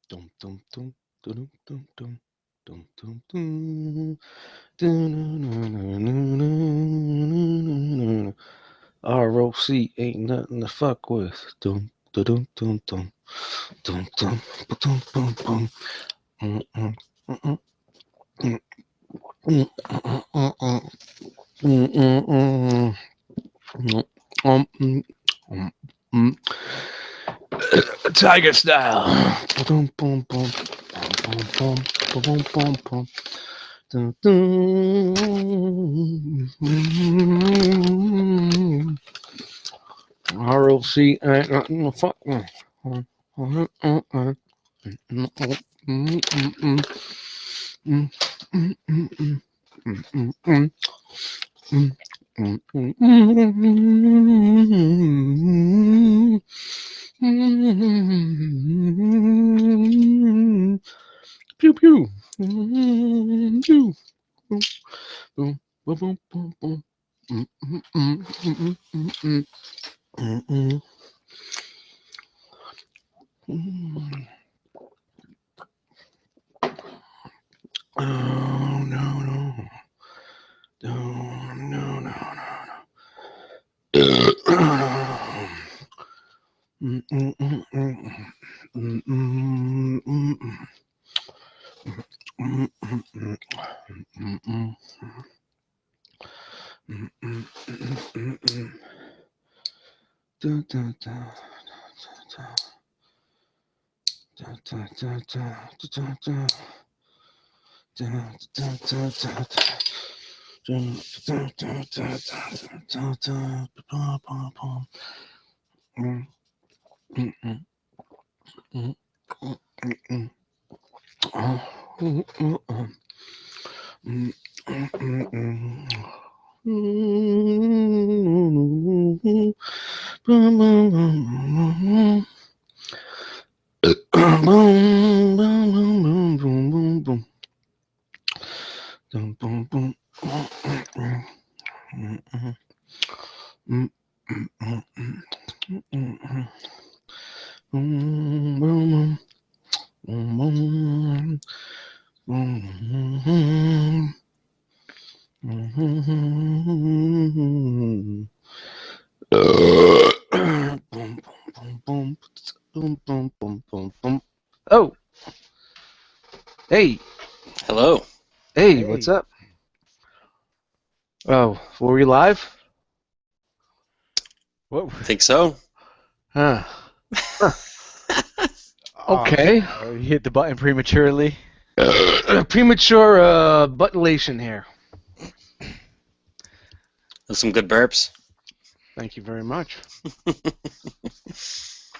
Dum dum dum dum dum dum dum dum dum. Dun-dun-dun-dun-dun-dun-dun-dun-dun. ROC ain't nothing to fuck with. Dum dum dum dum dum dum dum dum dum dum. Mm-mm, mm-mm, mm-mm, mm-mm, mm-mm, mm-mm, mm-mm, mm-mm. Tiger style. Boom, boom, boom, boom, boom, boom, boom, boom, boom. Dun, dun. ROC ain't nothing to fuck with. Pew pew. Pew. Boom, boom, boom, boom, boom. Oh no no no no no Oh, hey, Hello. hey, what's Hey. up? Oh, were we live? Whoa. Think so? Huh. Oh, Okay. you hit the button prematurely. Premature buttonlation here. Those some good burps. Thank you very much. What's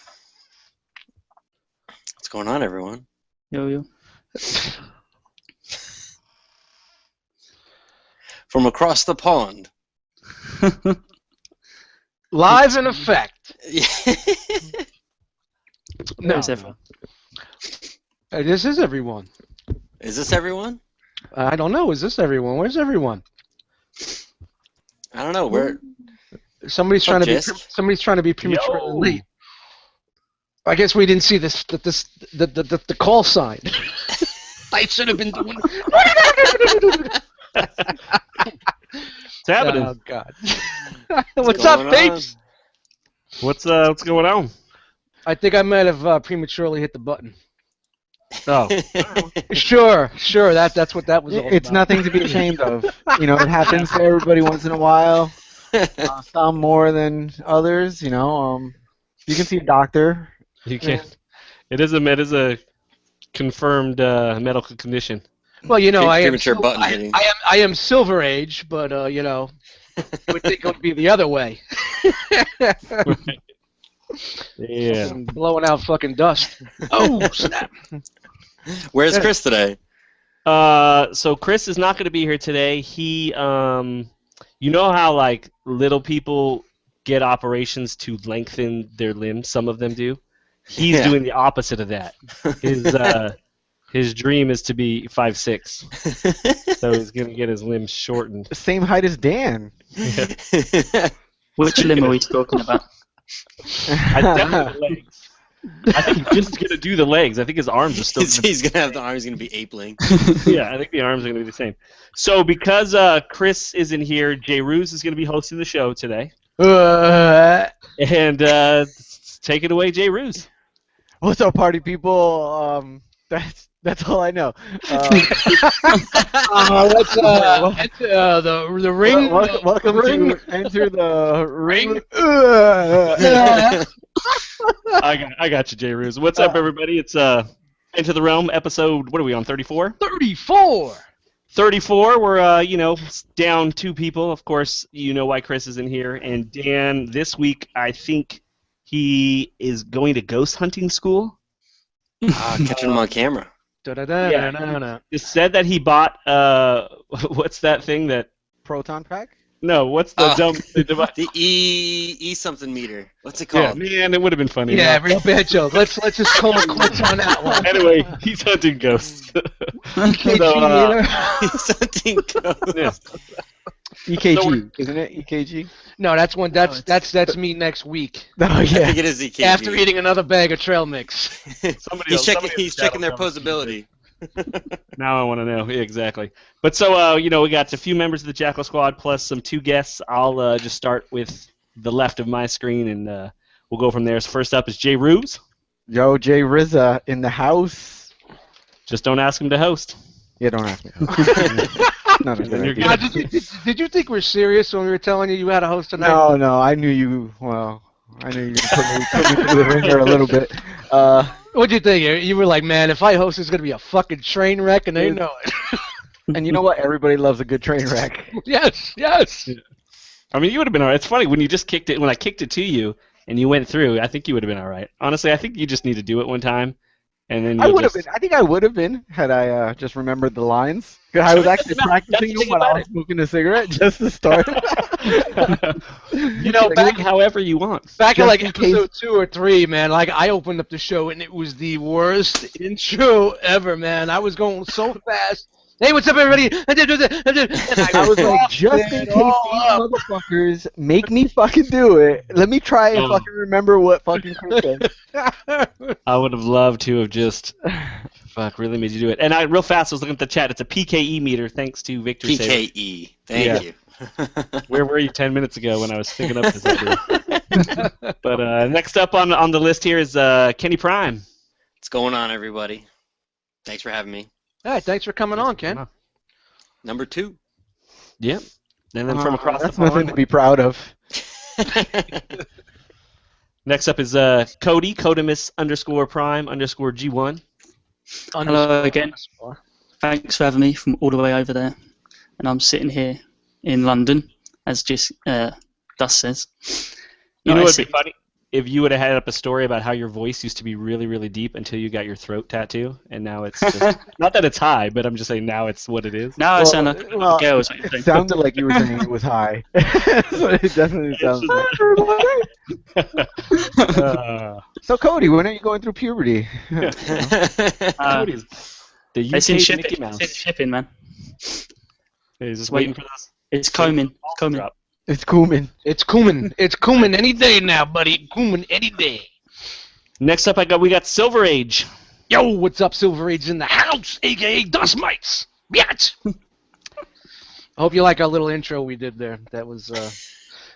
going on, everyone? Yo. From across the pond. Live in effect. No, Where's everyone? this is everyone. Is this everyone? I don't know. Is this everyone? Where's everyone? I don't know. Where? Somebody's What's trying up, to be. Jist? Somebody's trying to be prematurely Yo. late. I guess we didn't see the call sign. I should have been doing. What's happening? Oh God. What's going up, peeps? What's going on? I think I might have prematurely hit the button. Oh, Sure. That's what that was all It's about. nothing to be ashamed of. You know, it happens to everybody once in a while. Some more than others. You know, you can see a doctor. you can't. It is a confirmed medical condition. Well, I am Premature button hitting. I am Silver Age, but I would think it would be the other way. Yeah. I'm blowing out fucking dust. Oh snap! Where's Chris today? So Chris is not going to be here today. He, you know how like little people get operations to lengthen their limbs. Some of them do. He's Yeah. doing the opposite of that. His dream is to be 5'6", so he's going to get his limbs shortened. The same height as Dan. Which limb are we talking about? I definitely the legs. I think he's just gonna do the legs. I think his arms are still. He's gonna have the arms gonna be ape-link. Yeah, I think the arms are gonna be the same. So because Chris isn't here, Jay Ruse is gonna be hosting the show today. And take it away, Jay Ruse. What's up, party people? That's all I know. What's the ring? Welcome to Enter the Ring. I got you, Jay Ruse. What's up, everybody? It's Into the Realm episode. What are we on? 34. 34. 34. We're down 2 people. Of course, you know why Chris isn't here. And Dan, this week, I think he is going to ghost hunting school. Catching him on camera. Yeah. It said that he bought what's that thing that? Proton pack? No, what's the dumb device? The E something meter. What's it Yeah, called? man, it would have been funny. Yeah, real bad joke. Let's just call it quits on that one. Anyway, he's hunting ghosts. EKG, He's hunting ghosts. Yeah. EKG, isn't it? EKG? No, that's one. That's me next week Oh I yeah. think it is EKG. after eating another bag of trail mix. He's checking their posability. Now I want to know. Yeah, exactly. But so, we got a few members of the Jackal Squad plus some 2 guests. I'll just start with the left of my screen, and we'll go from there. So first up is Jay Ruse. Yo, Jay Rizza in the house. Just don't ask him to host. Yeah, don't ask me. Not a good You're idea. good. Did you think we're serious when we were telling you had a host tonight? No, I knew you. Well, I knew you put me through the ringer a little bit. What'd you think? You were like, man, if I host, it's gonna be a fucking train wreck, and they know it. And you know what? Everybody loves a good train wreck. Yes. I mean, you would have been all right. It's funny when you just kicked it. When I kicked it to you and you went through, I think you would have been all right. Honestly, I think you just need to do it one time, and then I you'll would have just... been. I think I would have been had I just remembered the lines. 'Cause I was actually practicing the them thing while I about was smoking a cigarette just to start. back however you want. Back in Just like in case. episode 2 or 3, man, like I opened up the show and it was the worst intro ever, man. I was going so fast. Hey, what's up, everybody? And I was like, just in case these motherfuckers make me fucking do it, let me try and fucking remember what fucking Chris said. I would have loved to have just really made you do it. And I real fast I was looking at the chat. It's a PKE meter thanks to Victor Saber. PKE. Thank you. Where were you 10 minutes ago when I was thinking up this idea? But next up on the list here is Kenny Prime. What's going on, everybody? Thanks for having me. Hey, thanks for coming on, Ken. Number 2. Yep. And then from across That's the nothing pond. to be proud of. Next up is Cody, Codemus_Prime_G1. Hello again. Thanks for having me from all the way over there. And I'm sitting here in London, as just Dust says. You know I what'd see. be funny? If you would have had up a story about how your voice used to be really, really deep until you got your throat tattoo, and now it's just... not that it's high, but I'm just saying now it's what it is. Now I sound like a well, girl or something. It sounded like you were saying it was high. So it definitely sounds like. So Cody, when are you going through puberty? Cody's the It's in UK shipping. Mickey Mouse. It's in shipping, man. He's just Waiting. waiting for this. It's coming. It's coming. drop. It's Kumin. It's Kumin any day now, buddy. Kumin any day. Next up, we got Silver Age. Yo, what's up, Silver Age in the house, a.k.a. Dust Mites. Biatch. I hope you like our little intro we did there. That was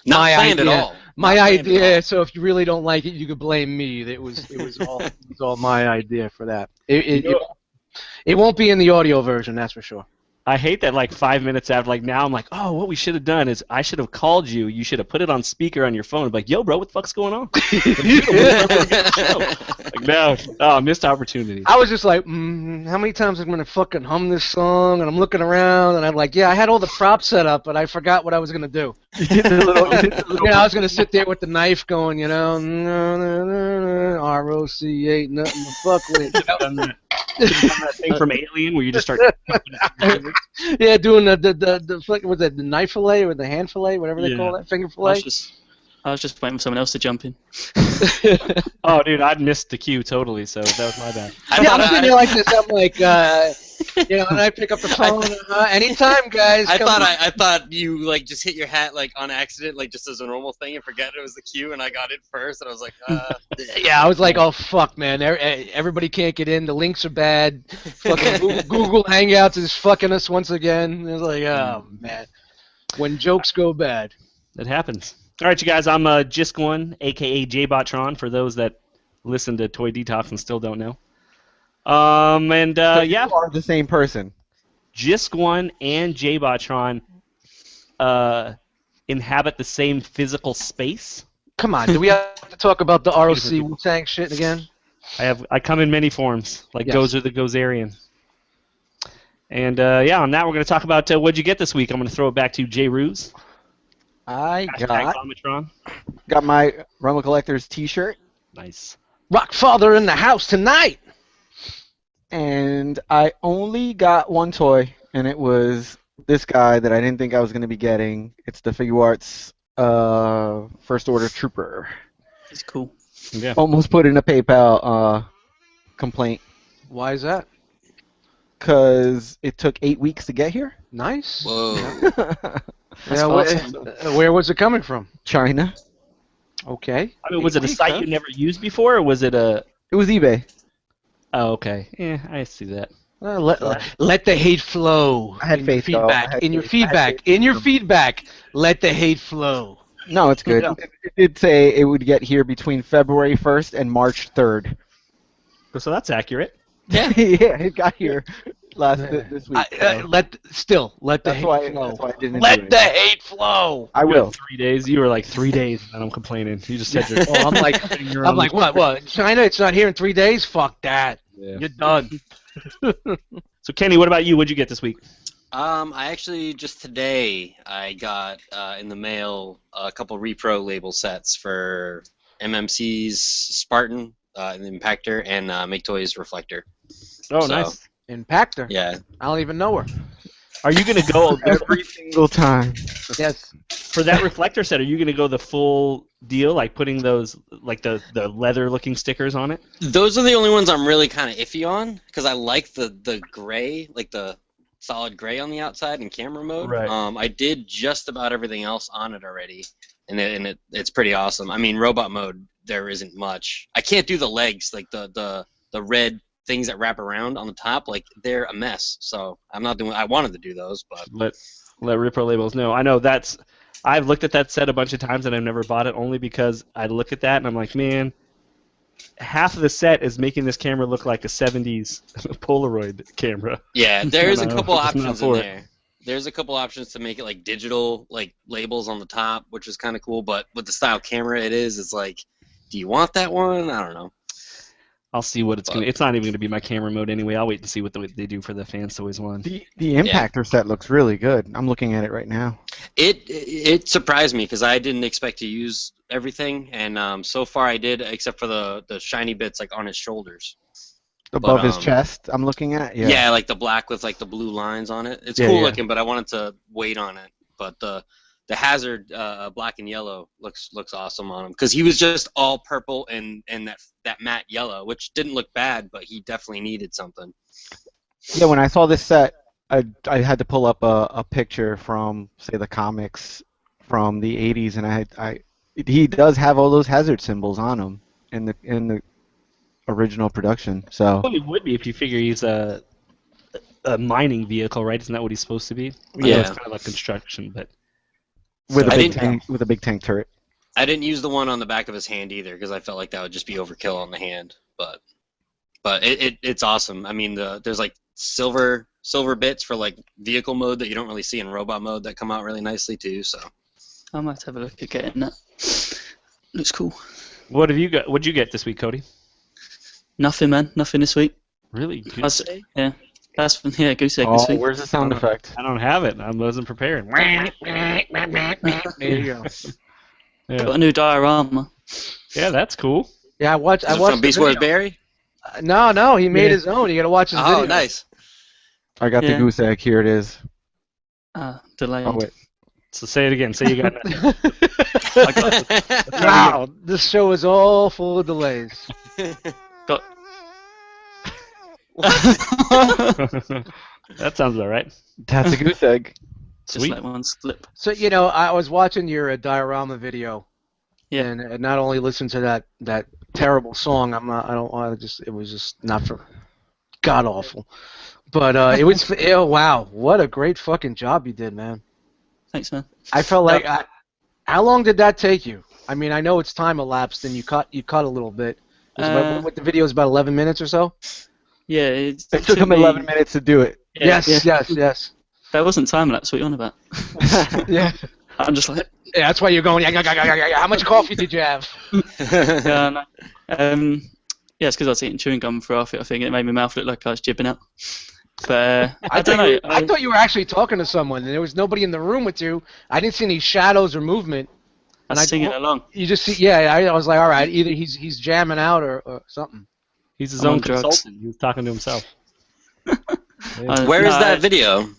Not my planned idea. at all. My Not planned at idea. all. So if you really don't like it, you could blame me. It was all my idea for that. It won't be in the audio version, that's for sure. I hate that 5 minutes after, now I'm like, oh, what we should have done is I should have called you. You should have put it on speaker on your phone and be like, yo, bro, what the fuck's going on? Missed opportunity. I was just like, how many times I'm going to fucking hum this song? And I'm looking around, and I'm like, yeah, I had all the props set up, but I forgot what I was going to do. I was going to sit there with the knife going, ROC ain't nothing to fuck with. That thing from Alien where you just start... Yeah, doing the was it the knife fillet or the hand fillet, whatever they call that, finger fillet? I was just waiting for someone else to jump in. Oh, dude, I'd missed the cue totally, so that was my bad. Yeah, I'm sitting there like this. I'm like, You know, and I pick up the phone. Anytime, guys. I come thought on. I thought you like just hit your hat like on accident, like just as a normal thing, and forget it was the queue, and I got it first, and I was like, Yeah, I was like, oh fuck, man. Everybody can't get in. The links are bad. Fucking Google Hangouts is fucking us once again. It was like, oh man. When jokes go bad. It happens. All right, you guys. I'm Jisk1, aka J-Botron, for those that listen to Toy Detox and still don't know. So Yeah, you are the same person. Jisk1 and J-Botron inhabit the same physical space. Come on, do we have to talk about the ROC Wu-Tang shit again? I come in many forms, like Yes. Gozer the Gozerian. And yeah, on that we're going to talk about what'd you get this week. I'm going to throw it back to J. Ruse. I Hashtag Comatron. got my Rumble Collectors T-shirt, Nice. Rockfather in the house tonight. and I only got one toy, and it was this guy that I didn't think I was going to be getting. It's the Figure Arts First Order Trooper. It's cool. Yeah. Almost put in a PayPal complaint Why is that? because it took 8 weeks to get here. Nice. whoa. Yeah, awesome. where was it coming from? China. Okay. I mean, was it a 8 weeks, site huh? you never used before, or was it a... It was eBay. Oh, okay. Yeah, I see that. Let the hate flow. I had in your faith, though. feedback. I had In your faith. I had feedback. faith In your in them. feedback. Let the hate flow. No, it's good. Yeah. It did say it would get here between February 1st and March 3rd. So that's accurate. Yeah, it got here this week. Let the That's hate why flow. I didn't Let do the it. hate flow. I will. 3 days. You were like 3 days, and I'm complaining. You just said you're... Oh, I'm like, what? China? It's not here in 3 days? Fuck that. Yeah. You're done. So, Kenny, what about you? What'd you get this week? I actually just today I got in the mail a couple repro label sets for MMC's Spartan, the Impactor, and Make Toys Reflector. Oh, So, nice. Impactor. Yeah. I don't even know her. Are you going to go... Every single time. Yes. For that reflector set, are you going to go the full deal, like putting those, like the leather-looking stickers on it? Those are the only ones I'm really kind of iffy on because I like the gray, like the solid gray on the outside in camera mode. Right. I did just about everything else on it already, and it's pretty awesome. I mean, robot mode, there isn't much. I can't do the legs, like the red things that wrap around on the top, like they're a mess. So I'm not doing. I wanted to do those, but Let Ripro Labels know. I know I've looked at that set a bunch of times and I've never bought it only because I look at that and I'm like, man, half of the set is making this camera look like a 70s Polaroid camera. yeah, there's a No, couple it's not options in for it. there. There's a couple options to make it like digital, like labels on the top, which is kind of cool. But with the style camera it is, it's like, do you want that one? I don't know. I'll see what it's going to... It's not even going to be my camera mode anyway. I'll wait and see what they do for the Fans Toys one. The Impactor set looks really good. I'm looking at it right now. It surprised me because I didn't expect to use everything, and so far I did, except for the shiny bits like on his shoulders. Above his chest, I'm looking at. Yeah, like the black with like the blue lines on it. It's Yeah, cool yeah. looking, but I wanted to wait on it. But the Hazard black and yellow looks awesome on him because he was just all purple and that matte yellow, which didn't look bad, but he definitely needed something. Yeah, when I saw this set, I had to pull up a picture from, say, the comics from the 80s, and he does have all those Hazard symbols on him in the original production. So Well, he would be if you figure he's a mining vehicle, right? Isn't that what he's supposed to be? I know Yeah. it's kind of like construction, but... with I a big didn't- tank turret. I didn't use the one on the back of his hand either because I felt like that would just be overkill on the hand. But it's awesome. I mean, there's like silver bits for like vehicle mode that you don't really see in robot mode that come out really nicely too. So I might have a look at getting that. Looks cool. What have you got? What'd you get this week, Cody? Nothing, man. Nothing this week. Really? That's from Goose Egg this Oh, week. where's the sound effect? I don't have it. I wasn't prepared. There you go. Got a new diorama. Yeah, that's cool. Yeah, I watched. is I it watched from the Beast Wars video. Barry? No, he made Yeah. his own. You gotta watch his Oh, video. nice. I got the Yeah. goose egg. Here it is. Delayed. Oh wait. So say it again. Say you got nothing. Wow, this show is all full of delays. Got That sounds about right. That's a goose egg. Just Sweet. let one slip. So I was watching your diorama video, Yeah. and not only listened to that terrible song. I don't want to just. It was just not for god awful. But it was. Oh, wow, what a great fucking job you did, man. Thanks, man. I felt like. How long did that take you? I mean, I know it's time elapsed, and you cut a little bit. It was what the video was about 11 minutes or so. Yeah, It took him 11 minutes to do it. Yeah, Yes. That wasn't time lapse. What are you on about? Yeah. I'm just like. Yeah, that's why you're going. How much coffee did you have? Yeah, no. Yeah, it's because I was eating chewing gum for half it. I think it made my mouth look like I was jibbing out. But I don't know. I thought you were actually talking to someone, and there was nobody in the room with you. I didn't see any shadows or movement. I was singing along. You just see, yeah. I was like, all right, either he's jamming out or something. He's his I'm own on drugs. consultant. He was talking to himself. Where is that video?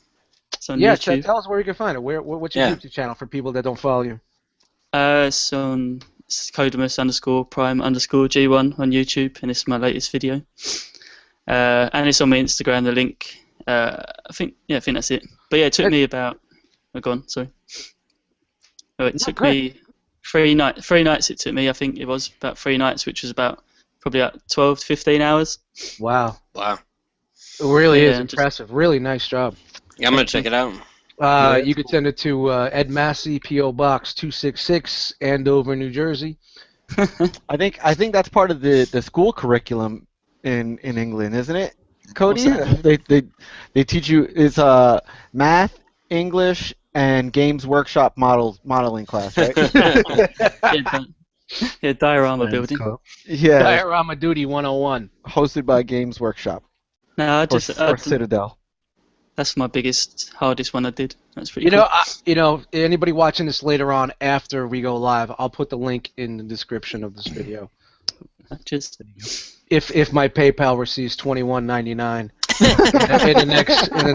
It's on Yeah, YouTube. tell us where you can find it. What's your YouTube channel for people that don't follow you? It's on Codemus_Prime_G1 on YouTube, and it's my latest video. And it's on my Instagram. The link. I think that's it. But yeah, it took me about. Oh, go on. Sorry. Oh, it took me 3 nights. 3 nights. It took me. I think it was about 3 nights, which was about probably 12 to 15 hours. Wow. Wow. It really is Yeah, impressive. Really nice job. Yeah, I'm gonna check it out. You could send it to Ed Massey, P.O. Box 266, Andover, New Jersey. I think that's part of the school curriculum in England, isn't it, Cody? They teach you math, English, and Games Workshop modeling class, right? Yeah, diorama building. Cool. Yeah, Diorama Duty 101. hosted by Games Workshop No, or Citadel. That's my biggest, hardest one I did. That's pretty. You know, anybody watching this later on after we go live, I'll put the link in the description of this video. Just If my PayPal receives $21.99 in the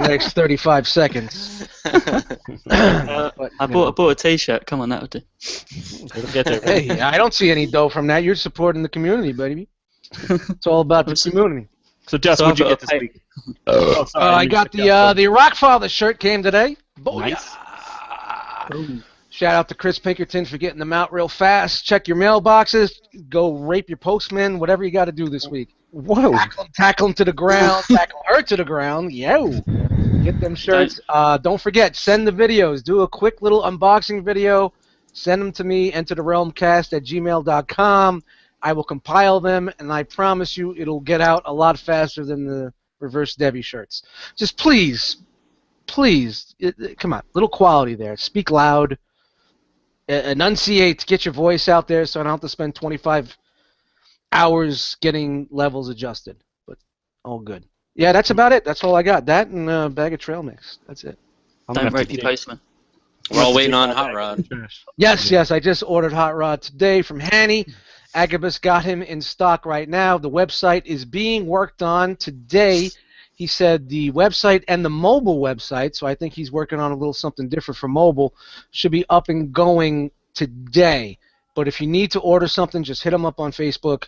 next 35 seconds. I bought a T-shirt. Come on, that'll do. It'll get there. Hey, I don't see any dough from that. You're supporting the community, baby. It's all about the community. So, Jess, what'd you get this week? Oh, sorry, I got the Rockfather shirt came today. Nice. Shout out to Chris Pinkerton for getting them out real fast. Check your mailboxes. Go rape your postman. Whatever you got to do this week. Whoa! Tackle him to the ground. Tackle her to the ground. Yo. Get them shirts. Don't forget, send the videos. Do a quick little unboxing video. Send them to me. Enter the realmcast@gmail.com. I will compile them, and I promise you it'll get out a lot faster than the Reverse Debbie shirts. Just please, come on, little quality there. Speak loud, enunciate, get your voice out there so I don't have to spend 25 hours getting levels adjusted. But all good. Yeah, that's about it. That's all I got. That and a bag of trail mix. That's it. Don't rape your postman. We're all waiting on Hot Rod. Yes, I just ordered Hot Rod today from Hanny. Agabus got him in stock right now. The website is being worked on today. He said the website and the mobile website, so I think he's working on a little something different for mobile, should be up and going today. But if you need to order something, just hit him up on Facebook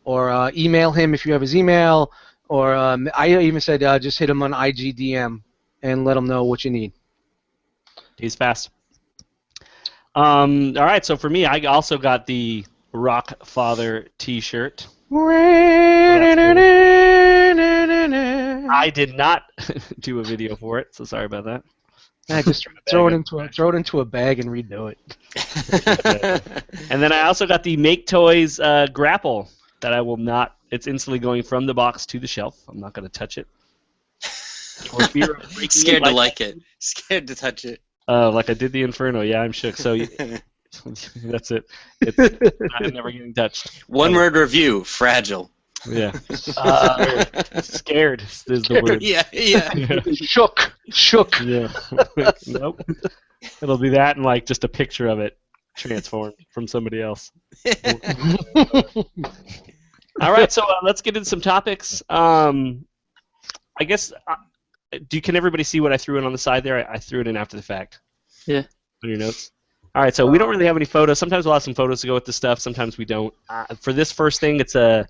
or email him if you have his email. Or I even said just hit him on IGDM and let him know what you need. He's fast. All right, so for me, I also got the Rockfather T-shirt. I did not do a video for it, so sorry about that. I just throw it into a bag and redo it. And then I also got the Make Toys grapple that I will not. It's instantly going from the box to the shelf. I'm not going to touch it. Or fear of breaking Scared it to like it. Scared to touch it. Like I did the Inferno. Yeah, I'm shook. So that's it. It's never getting touched. One word review: fragile. Yeah. Scared is the word. Yeah. Shook. Yeah. Nope. It'll be that and like just a picture of it transformed from somebody else. All right, so let's get into some topics. I guess, can everybody see what I threw in on the side there? I threw it in after the fact. Yeah. On your notes. All right, so we don't really have any photos. Sometimes we'll have some photos to go with this stuff. Sometimes we don't. For this first thing, it's a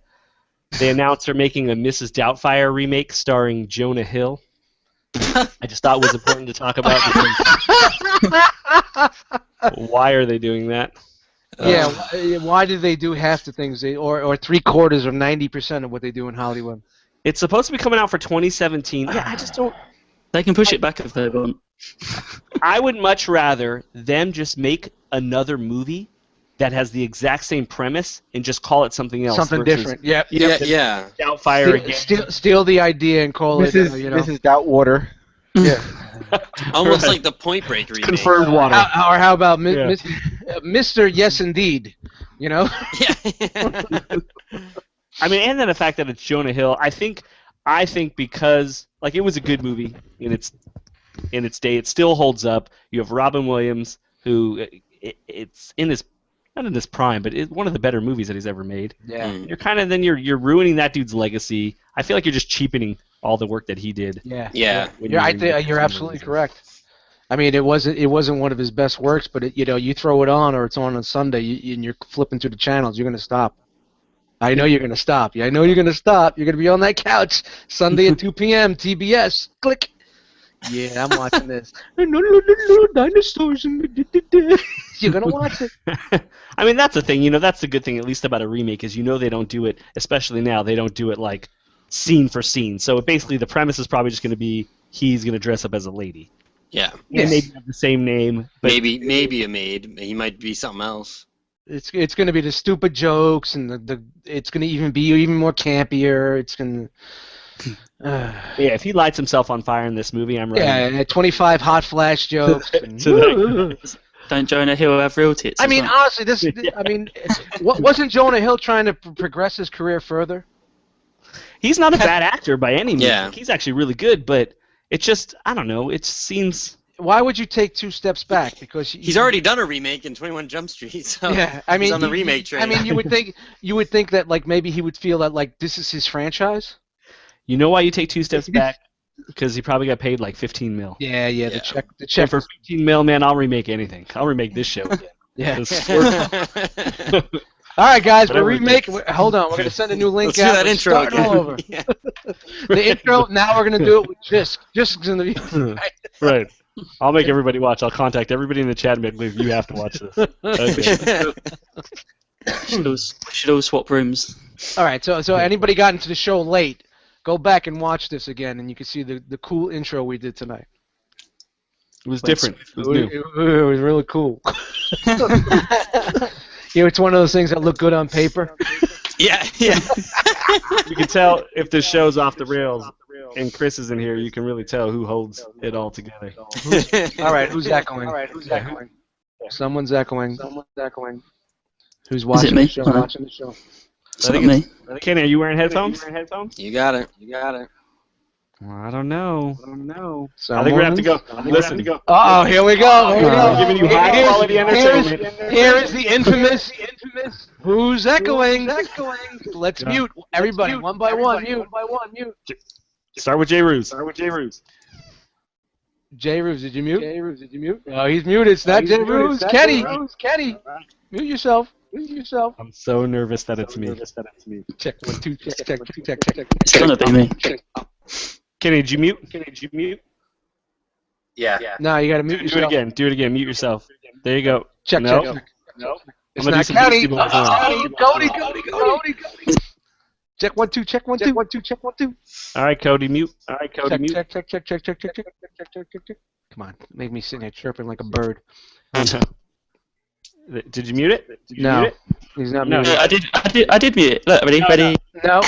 they announced they're making a Mrs. Doubtfire remake starring Jonah Hill. I just thought it was important to talk about because why are they doing that? Yeah, why do they do half the things or 3/4 or 90% of what they do in Hollywood? It's supposed to be coming out for 2017. Yeah, I just don't. They can push it back if they want. I would much rather them just make another movie that has the exact same premise and just call it something else. Something versus different. Yep. Yeah. Doubtfire again. Steal the idea and call it. Mrs. Doubtwater. Yeah. Almost like the Point Break remake. Confirmed water. Or how about Yeah. Mr. Yes Indeed? You know. Yeah. I mean, and then the fact that it's Jonah Hill. I think because like it was a good movie in its day, it still holds up. You have Robin Williams, who it's in his not in his prime, but it's one of the better movies that he's ever made. Yeah. You're ruining that dude's legacy. I feel like you're just cheapening all the work that he did. Yeah. Yeah. I think you're absolutely correct. I mean, it wasn't one of his best works, but you throw it on or it's on Sunday and you're flipping through the channels, you're gonna stop. I know you're gonna stop. I know you're gonna stop. You're gonna be on that couch Sunday at 2 p.m. TBS. Click. Yeah, I'm watching this. Dinosaurs. You're gonna watch it. I mean, that's the thing. That's the good thing, at least about a remake, is they don't do it, especially now. They don't do it like scene for scene. So basically, the premise is probably just going to be he's going to dress up as a lady. Yeah. And maybe have the same name. But Maybe a maid. He might be something else. It's going to be the stupid jokes, and it's going to even be even more campier. It's going to. Yeah, if he lights himself on fire in this movie, I'm ready. Yeah, 25 hot flash jokes. Don't Jonah Hill have real tits? I mean, honestly, wasn't Jonah Hill trying to progress his career further? He's not a bad actor by any means. Yeah. Like, he's actually really good, but it just, I don't know, it seems... Why would you take 2 steps back? Because he's already done a remake in 21 Jump Street. So yeah, I mean, he's on the remake train. I mean, you would think that like maybe he would feel that like this is his franchise. You know why you take 2 steps back? Because he probably got paid like $15 million. Yeah. The And check for $15 million, man, I'll remake anything. I'll remake this show again. Yeah. All right, guys, Whatever we're it remaking. Hold on, we're gonna send a new link Let's out. do that We're intro starting again. all over. Yeah. The intro. Now we're gonna do it with Jisk. Jisk's gonna be. Right. I'll make everybody watch. I'll contact everybody in the chat and be like, you have to watch this. Okay. We should all swap rooms. All right, so anybody got into the show late, go back and watch this again, and you can see the cool intro we did tonight. It was different. It was It new. was really cool. It's one of those things that look good on paper. Yeah. You can tell if this show's off the rails and Chris is in here, you can really tell who holds it all together. All right, who's echoing? Someone's echoing. Who's watching me? the show? Hello? Watching the show. It's not me. Kenny, are you wearing headphones? You got it. Well, I don't know. I Someone? think we're going to have to go. Listen. Oh, here we go. Here we go. Giving you high quality entertainment. Here is the infamous. Who's echoing? Let's mute everybody one by one. Mute. Start with J. Ruse. J. Ruse, did you mute? Oh, he's muted. It's not J. Ruse. Kenny. Mute yourself. I'm so nervous that it's me. Check 1 2 check. It's gonna be me. Kenny, did you mute? Yeah. No, you gotta mute Do yourself. it again. Do it again. Mute yourself. There you go. Check. No. It's I'm gonna not do some Kenny. Beastie Boys now. Cody. Check 1 2 check 1 2. All right, Cody, mute. Check. Come on, make me sit here chirping like a bird. Did you mute it? No, he's not No. muted. I did mute it. Look, ready? No.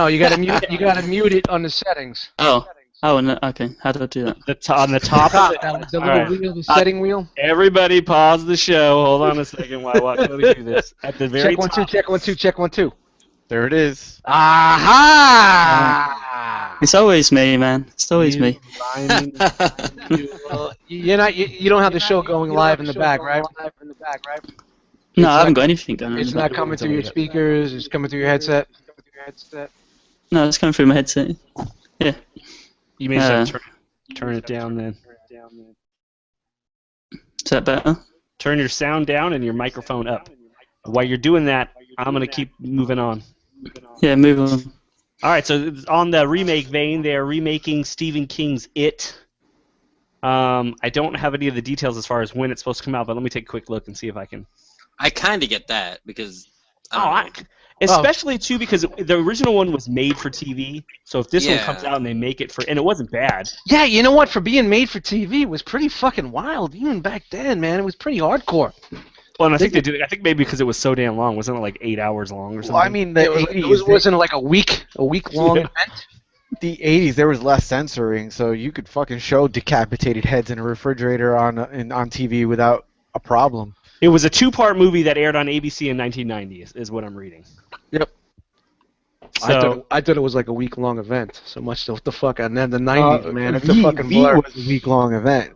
You gotta mute. You gotta mute it on the settings. Oh, no, okay. How do I do that? On the top of it. The All little right. wheel, the setting wheel. Everybody pause the show. Hold on a second while I watch Cody do this. At the very Check 1 2. Check 1 2. There it is. Aha! It's always me, man. It's always me. You don't have the show going live in the back, right? No, I haven't got anything going on. It's not coming through your speakers. It's coming through your headset. No, it's coming through my headset. Yeah. You may just have to turn it down then. Is that better? Turn your sound down and your microphone up. While you're doing that, I'm going to keep moving on. Yeah, move on. All right, so on the remake vein, they're remaking Stephen King's It. I don't have any of the details as far as when it's supposed to come out, but let me take a quick look and see if I can. I kind of get that because I don't know. Especially too because the original one was made for TV. So if this one comes out and they make it for, and it wasn't bad. Yeah, you know what? For being made for TV, it was pretty fucking wild. Even back then, man, it was pretty hardcore. Well, and I think they did. I think maybe because it was so damn long, wasn't it like 8 hours long or something? Well, I mean, the 80s, wasn't it like a week long event? The 80s, there was less censoring, so you could fucking show decapitated heads in a refrigerator on TV without a problem. It was a 2-part movie that aired on ABC in 1990, is what I'm reading. Yep. So, I thought it was like a week-long event. So much the fuck, and then the 90s, man, it's a fucking V blur. was a week-long event.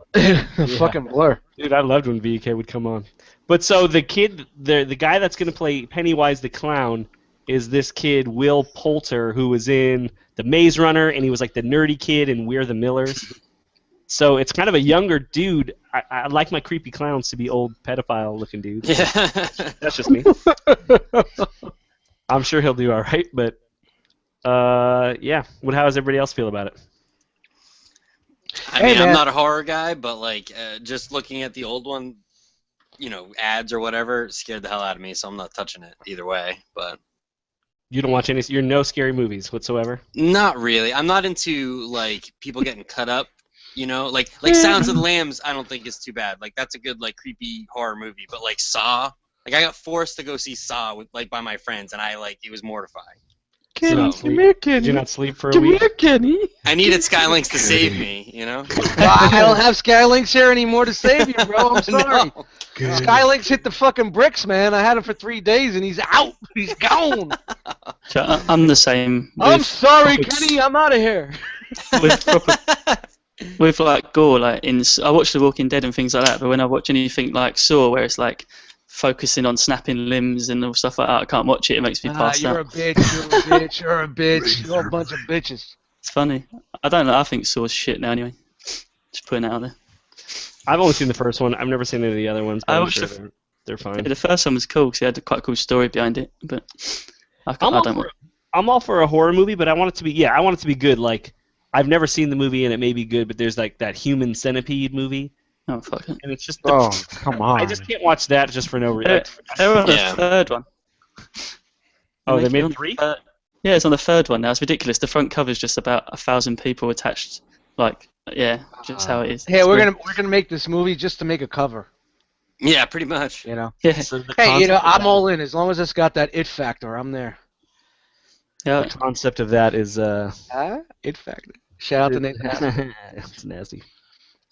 Fucking blur. Dude, I loved when VK would come on. But so the kid, the guy that's going to play Pennywise the Clown is this kid, Will Poulter, who was in The Maze Runner, and he was like the nerdy kid in We're the Millers. So it's kind of a younger dude. I like my creepy clowns to be old pedophile-looking dudes. Yeah. That's just me. I'm sure he'll do all right, but yeah. How does everybody else feel about it? I mean, I'm not a horror guy, but like just looking at the old one, ads or whatever, scared the hell out of me. So I'm not touching it either way. But you don't watch any. You're no scary movies whatsoever. Not really. I'm not into like people getting cut up. Like Silence of the Lambs. I don't think is too bad. Like that's a good like creepy horror movie. But like Saw, like I got forced to go see Saw by my friends, and it was mortifying. Kenny, come here, Kenny. Did you not sleep for a week? Come here, Kenny. I needed Skylinks to save me, Well, I don't have Skylinks here anymore to save you, bro. I'm sorry. No. Skylinks hit the fucking bricks, man. I had him for 3 days, and he's out. He's gone. So I'm the same. I'm sorry, Kenny. I'm out of here. With like gore, I watch The Walking Dead and things like that, but when I watch anything like Saw, where it's like focusing on snapping limbs and stuff like that, I can't watch it. It makes me pass out. You're a bitch. You're a bitch. You're a bunch of bitches. It's funny. I don't know. I think Saw's shit now anyway. Just putting it out there. I've only seen the first one. I've never seen any of the other ones, but I'm sure they're fine. Yeah, the first one was cool because it had quite a cool story behind it, but I'm all for a horror movie, but I want it to be good. Like I've never seen the movie and it may be good, but there's like that Human Centipede movie. Oh fuck it! And it's just come on! I just can't watch that just for no reason. They're on the third one. Oh, they made 3? Yeah, it's on the third one now. It's ridiculous. The front cover is just about 1,000 people attached. Like, yeah, just how it is. Hey, we're gonna make this movie just to make a cover. Yeah, pretty much. Yeah. So Hey, I'm all in as long as it's got that it factor. I'm there. Yeah. The concept of that is it factor. Shout out to Nate. It's nasty.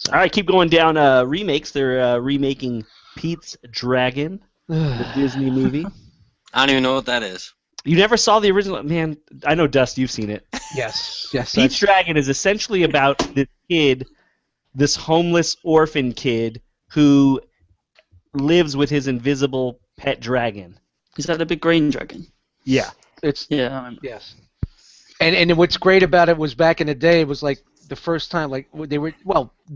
All right, keep going down. Remakes. They're remaking Pete's Dragon, the Disney movie. I don't even know what that is. You never saw the original? Man, I know, Dust, you've seen it. Yes. Pete's Dragon is essentially about this kid, this homeless orphan kid, who lives with his invisible pet dragon. Is that the big green dragon? Yeah. Yes. And what's great about it was back in the day, it was like the first time, like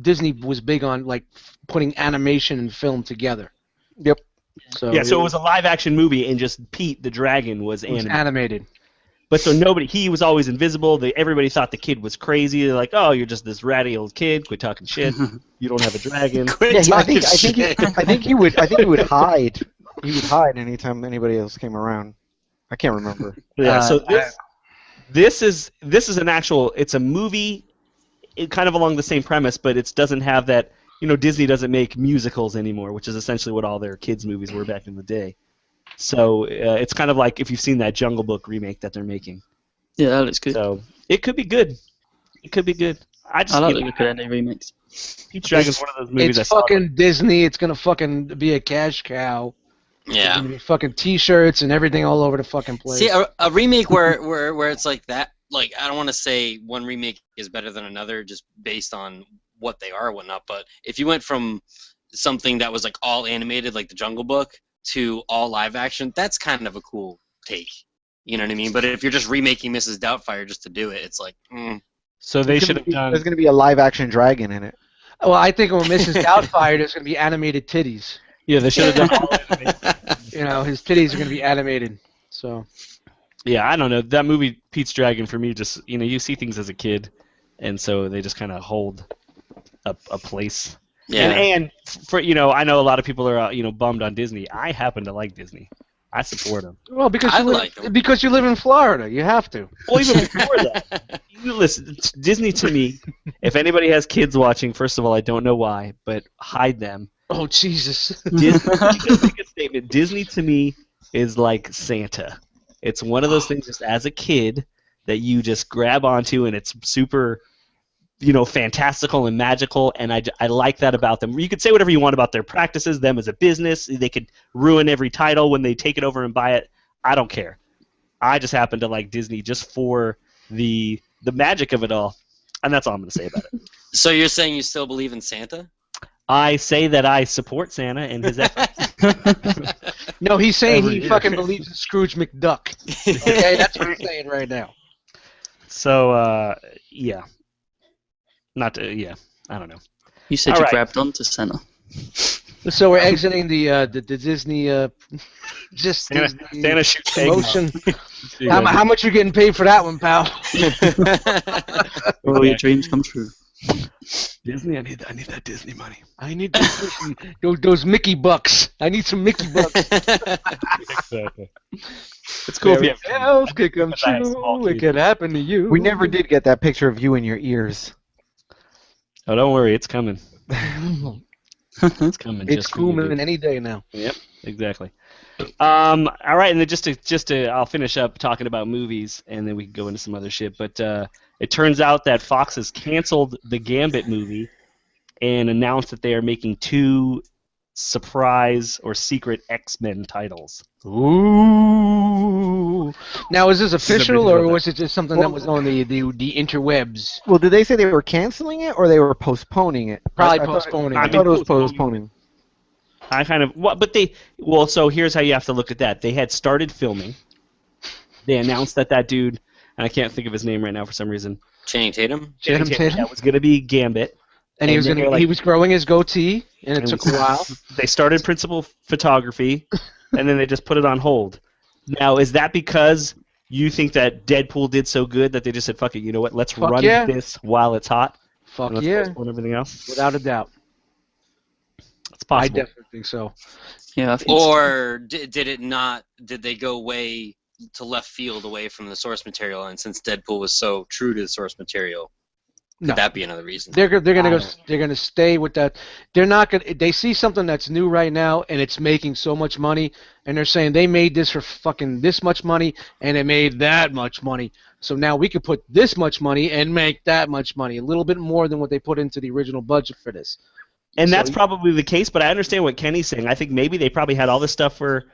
Disney was big on like putting animation and film together. Yep. So it was a live action movie, and just Pete the dragon was animated. But so he was always invisible. Everybody thought the kid was crazy. They're like, "Oh, you're just this ratty old kid. Quit talking shit. You don't have a dragon." I think he would hide. He would hide anytime anybody else came around. I can't remember. Yeah. So this is an actual. It's a movie, kind of along the same premise, but it doesn't have that. Disney doesn't make musicals anymore, which is essentially what all their kids' movies were back in the day. So it's kind of like if you've seen that Jungle Book remake that they're making. Yeah, that looks good. So it could be good. I like the look at any remakes. Pete's Dragon's one of those movies. It's fucking Disney. It's gonna fucking be a cash cow. Yeah. There's gonna be fucking T-shirts and everything all over the fucking place. See, a remake where it's like that. Like I don't want to say one remake is better than another, just based on what they are and whatnot, but if you went from something that was like all animated like the Jungle Book to all live action, that's kind of a cool take. You know what I mean? But if you're just remaking Mrs. Doubtfire just to do it, it's like So they should have done. There's going to be a live action dragon in it. Well, I think when Mrs. Doubtfire, there's going to be animated titties. Yeah, they should have done all animated. His titties are going to be animated. So Yeah, I don't know. That movie, Pete's Dragon, for me, just you see things as a kid, and so they just kind of hold a place. Yeah. And for I know a lot of people are bummed on Disney. I happen to like Disney. I support them. Well, because I you live, like 'em. because you live in Florida, you have to. Well, even before that, listen, Disney to me. If anybody has kids watching, first of all, I don't know why, but hide them. Oh Jesus! Disney, just make a statement. Disney to me is like Santa. It's one of those things just as a kid that you just grab onto, and it's super, fantastical and magical, and I like that about them. You could say whatever you want about their practices, them as a business. They could ruin every title when they take it over and buy it. I don't care. I just happen to like Disney just for the magic of it all, and that's all I'm going to say about it. So you're saying you still believe in Santa? I say that I support Santa and his efforts. No, he's saying Every he year. fucking believes in Scrooge McDuck. Okay, that's what he's saying right now. So, yeah. I don't know. You said All you right. grabbed onto Santa. So we're exiting the Disney just Santa Disney shoots eggs. promotion. How much you getting paid for that one, pal? All your dreams come true. Disney, I need that Disney money. I need those Mickey bucks. I need some Mickey bucks. Exactly. It's cool if you have else could come Because I have small true. It kids. could happen to you. We never did get that picture of you in your ears. Oh, don't worry, it's coming. It's coming. It's just for you, coming dude. any day now. Yep, exactly. All right, and then just to I'll finish up talking about movies, and then we can go into some other shit. But it turns out that Fox has canceled the Gambit movie and announced that they are making 2 surprise or secret X-Men titles. Ooh. Now, is this official, amazing or about was it just something that was on the interwebs? Well, did they say they were canceling it or they were postponing it? Probably I thought- postponing I it. thought it was Postponing. postponing. I kind of so here's how you have to look at that. They had started filming. They announced that dude, and I can't think of his name right now for some reason. Channing Tatum? Channing Tatum? That was going to be Gambit. And he was then they're like- he was growing his goatee, and it took a while. They started principal photography, and then they just put it on hold. Now, is that because you think that Deadpool did so good that they just said, "Fuck it, you know what? Let's Fuck run yeah. this while it's hot." Fuck and let's yeah, postpone everything else. without a doubt. It's I possible. definitely think so. Yeah, I think Or did it not? Did they go way to left field away from the source material? And since Deadpool was so true to the source material, could No. that be another reason? They're gonna stay with that. They're not gonna. They see something that's new right now, and it's making so much money, and they're saying they made this for fucking this much money, and it made that much money. So now we could put this much money and make that much money, a little bit more than what they put into the original budget for this. And So that's you- probably the case, but I understand what Kenny's saying. I think maybe they probably had all this stuff for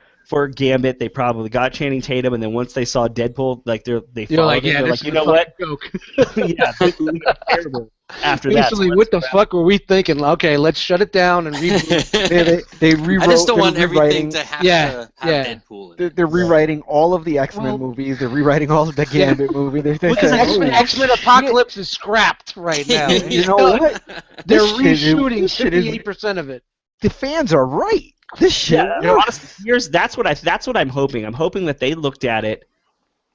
Gambit. They probably got Channing Tatum, and then once they saw Deadpool, they You're followed like, it. yeah, They're this like, is you a know what? fucking joke. Yeah, this is terrible. After that, Basically, so what the let's- fuck were we thinking? Okay, let's shut it down and reboot. They rewrote. I just don't they're want everything rewriting- to have Yeah, to have yeah. Deadpool in They're, it. they're rewriting all of the X-Men Well- movies. They're rewriting all of the Gambit movie. They're Well, saying, X-Men, "Oh, X-Men Apocalypse is scrapped right now. you know what? They're This shit is- reshooting this shit is- 58% of it. The fans are right. This shit. Yeah, honestly, that's what I'm hoping. I'm hoping that they looked at it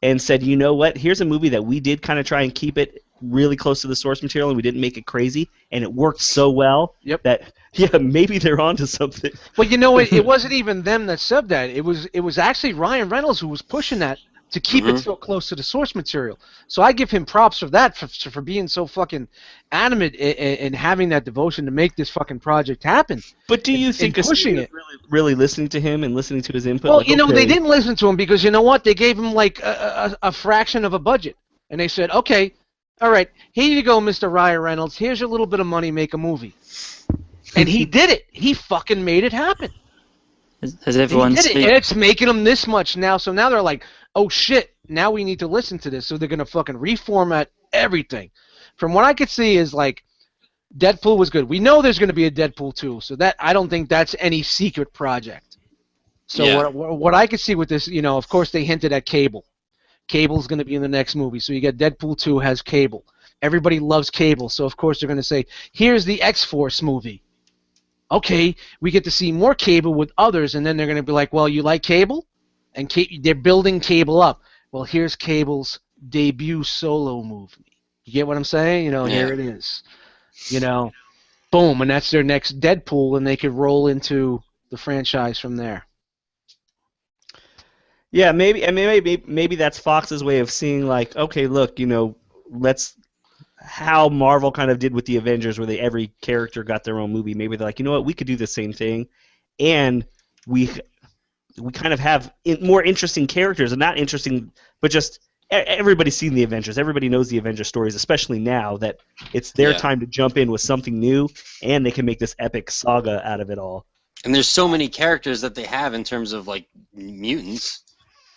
and said, you know what? Here's a movie that we did kind of try and keep it really close to the source material, and we didn't make it crazy, and it worked so well Yep. that maybe they're onto something. Well, you know, it wasn't even them that said that. It was actually Ryan Reynolds who was pushing that to keep it so close to the source material. So I give him props for that, for being so fucking adamant and having that devotion to make this fucking project happen. But do you think a pushing studio it. is really listening to him and listening to his input? Well, Like, you know, okay, they didn't listen to him because, you know what? They gave him like a fraction of a budget. And they said, okay, all right, here you go, Mr. Ryan Reynolds. Here's your little bit of money, make a movie. And he did it. He fucking made it happen. has everyone He did it, seen? and it's making them this much now. So now they're like, oh shit, now we need to listen to this. So they're gonna fucking reformat everything. From what I could see is like, Deadpool was good. We know there's gonna be a Deadpool 2, so that I don't think that's any secret project. So Yeah. what I could see with this, you know, of course they hinted at Cable. Cable's gonna be in the next movie, so you got Deadpool 2 has Cable. Everybody loves Cable, so of course they're gonna say, here's the X-Force movie. Okay, we get to see more Cable with others, and then they're going to be like, well, you like Cable? And they're building Cable up. Well, here's Cable's debut solo movie. You get what I'm saying? You know, Yeah. here it is. You know, boom, and that's their next Deadpool, and they could roll into the franchise from there. Yeah, maybe. I mean, maybe that's Fox's way of seeing, like, okay, look, let's how Marvel kind of did with the Avengers, where every character got their own movie. Maybe they're like, you know what, we could do the same thing, and we kind of have more interesting characters, and not interesting, but just everybody's seen the Avengers. Everybody knows the Avengers stories, especially now that it's their time to jump in with something new, and they can make this epic saga out of it all. And there's so many characters that they have in terms of like mutants,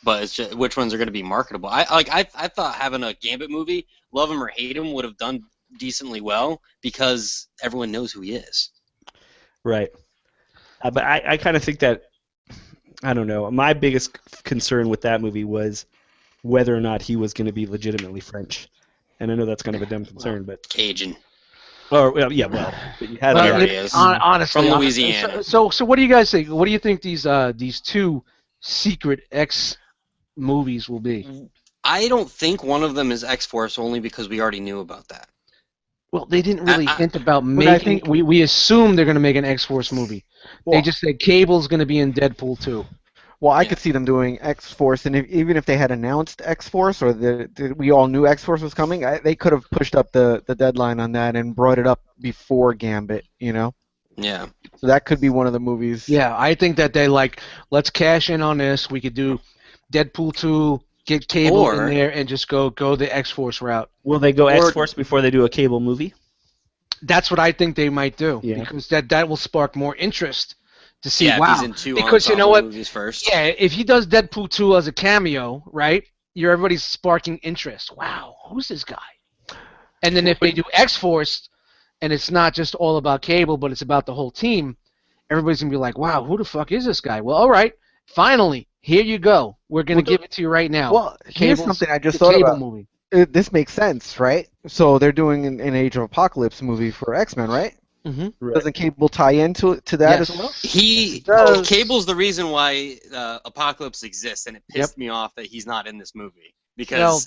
but it's just which ones are going to be marketable. I thought having a Gambit movie, love him or hate him, would have done decently well because everyone knows who he is. Right. But I kind of think that, I don't know, my biggest concern with that movie was whether or not he was going to be legitimately French. And I know that's kind of a dumb concern, but... Cajun. Or, yeah, well, he has Well, he is. Honestly, From Louisiana. So what do you guys think? What do you think these two secret X movies will be? I don't think one of them is X-Force only because we already knew about that. Well, they didn't really hint about I making. think- We assume they're going to make an X-Force movie. Well, They just said Cable's going to be in Deadpool 2. Well, I Yeah. could see them doing X-Force, and even if they had announced X-Force, or we all knew X-Force was coming, they could have pushed up the deadline on that and brought it up before Gambit, Yeah. So that could be one of the movies. Yeah, I think that they let's cash in on this. We could do Deadpool 2, get Cable in there, and just go the X-Force route. Will they go X-Force before they do a Cable movie? That's what I think they might do, Yeah. because that will spark more interest to see. Yeah, wow, if he's in two because you know ensemble what? movies first. Yeah, if he does Deadpool 2 as a cameo, right? Everybody's sparking interest. Wow, who's this guy? And then if they do X-Force, and it's not just all about Cable, but it's about the whole team, everybody's gonna be like, wow, who the fuck is this guy? Well, all right, finally, here you go. We're gonna give it to you right now. Well, here's Cable's- something I just the thought Cable about. movie. This makes sense, right? So they're doing an Age of Apocalypse movie for X-Men, right? Mm-hmm. Right. Doesn't Cable tie into that Yes. as well? Cable's the reason why Apocalypse exists, and it pissed me off that he's not in this movie because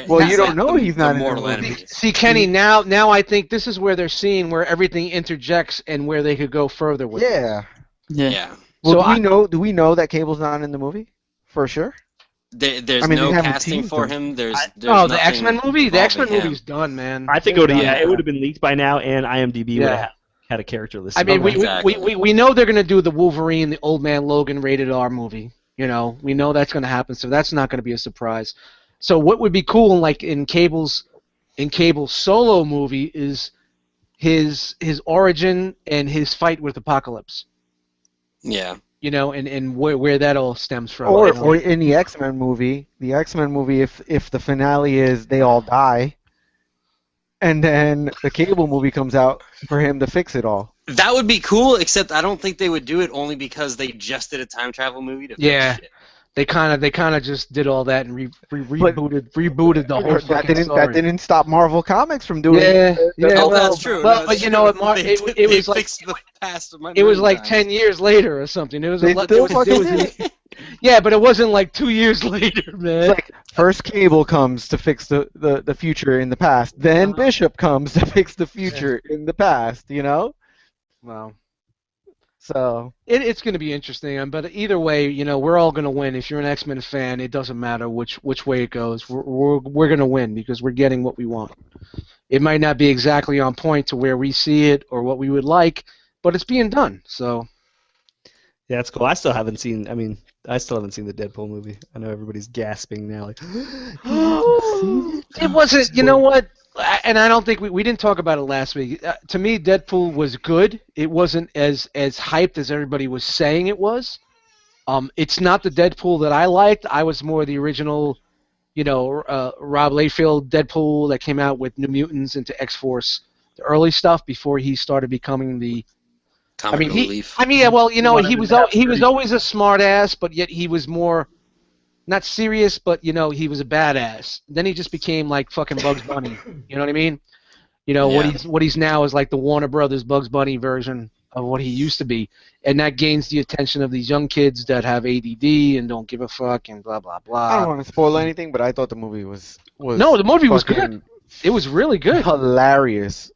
Well, you don't know he's not in the mortal movie. enemy. See, Kenny, now I think this is where they're seeing where everything interjects and where they could go further with it. Yeah. Yeah. Yeah. Well, So do we know that Cable's not in the movie? For sure. There's I mean, no they haven't casting teased for him. him. There's Oh, the nothing X-Men movie? The X-Men involving him. movie's done, man. I think it would have been leaked by now, and IMDb would have had a character listed. I mean, Exactly. we know they're going to do the Wolverine, the Old Man Logan rated R movie. We know that's going to happen, so that's not going to be a surprise. So what would be cool, like in Cable's solo movie, is his origin and his fight with Apocalypse. Yeah. And where that all stems from. Or in the X-Men movie, if the finale is they all die, and then the Cable movie comes out for him to fix it all. That would be cool, except I don't think they would do it only because they just did a time travel movie to fix shit. They kind of just did all that and rebooted the whole fucking story. That didn't stop Marvel Comics from doing Yeah, Oh, well, that's true. But you know what, Mark? They It was like fixed the past of my it was million like times. 10 years later or something. It was They still fucking did it. Yeah, but it wasn't like 2 years later, man. It's like first Cable comes to fix the future in the past, then Bishop comes to fix the future in the past, Wow. So It's going to be interesting, but either way, we're all going to win. If you're an X-Men fan, it doesn't matter which way it goes. We're going to win because we're getting what we want. It might not be exactly on point to where we see it or what we would like, but it's being done. So Yeah, that's cool. I still haven't seen the Deadpool movie. I know everybody's gasping now, like. it wasn't. You know what? And I don't think we didn't talk about it last week. To me, Deadpool was good. It wasn't as hyped as everybody was saying it was. It's not the Deadpool that I liked. I was more the original, Rob Liefeld Deadpool that came out with New Mutants into X-Force, the early stuff before he started becoming the. Comic relief. he was always a smart ass, but yet he was more. Not serious, but he was a badass. Then he just became like fucking Bugs Bunny. You know what I mean? What he's now is like the Warner Brothers Bugs Bunny version of what he used to be, and that gains the attention of these young kids that have ADD and don't give a fuck and blah blah blah. I don't want to spoil anything, but I thought the movie was No, the movie was fucking good. It was really good. hilarious.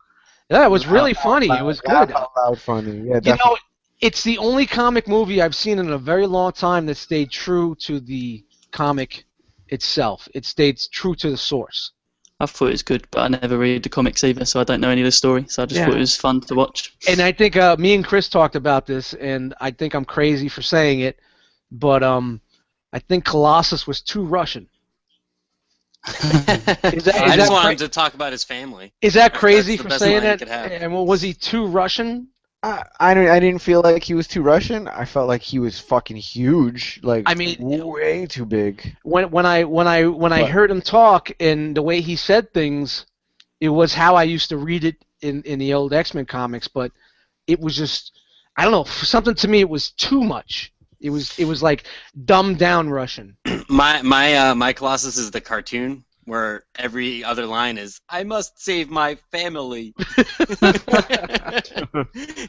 Yeah, it was really funny. It was good. Laugh out loud funny. Yeah, You definitely. know, it's the only comic movie I've seen in a very long time that stayed true to the comic itself. It stayed true to the source. I thought it was good, but I never read the comics either, so I don't know any of the story. So I just thought it was fun to watch. And I think me and Chris talked about this, and I think I'm crazy for saying it, but I think Colossus was too Russian. I just want him to talk about his family. Is that crazy That's the for best saying line he that? could have. And was he too Russian? I didn't feel like he was too Russian. I felt like he was fucking huge. Like, I mean, way too big. When I heard him talk and the way he said things, it was how I used to read it in the old X-Men comics. But it was just, I don't know, for something to me it was too much. It was like dumbed down Russian. My Colossus is the cartoon where every other line is "I must save my family."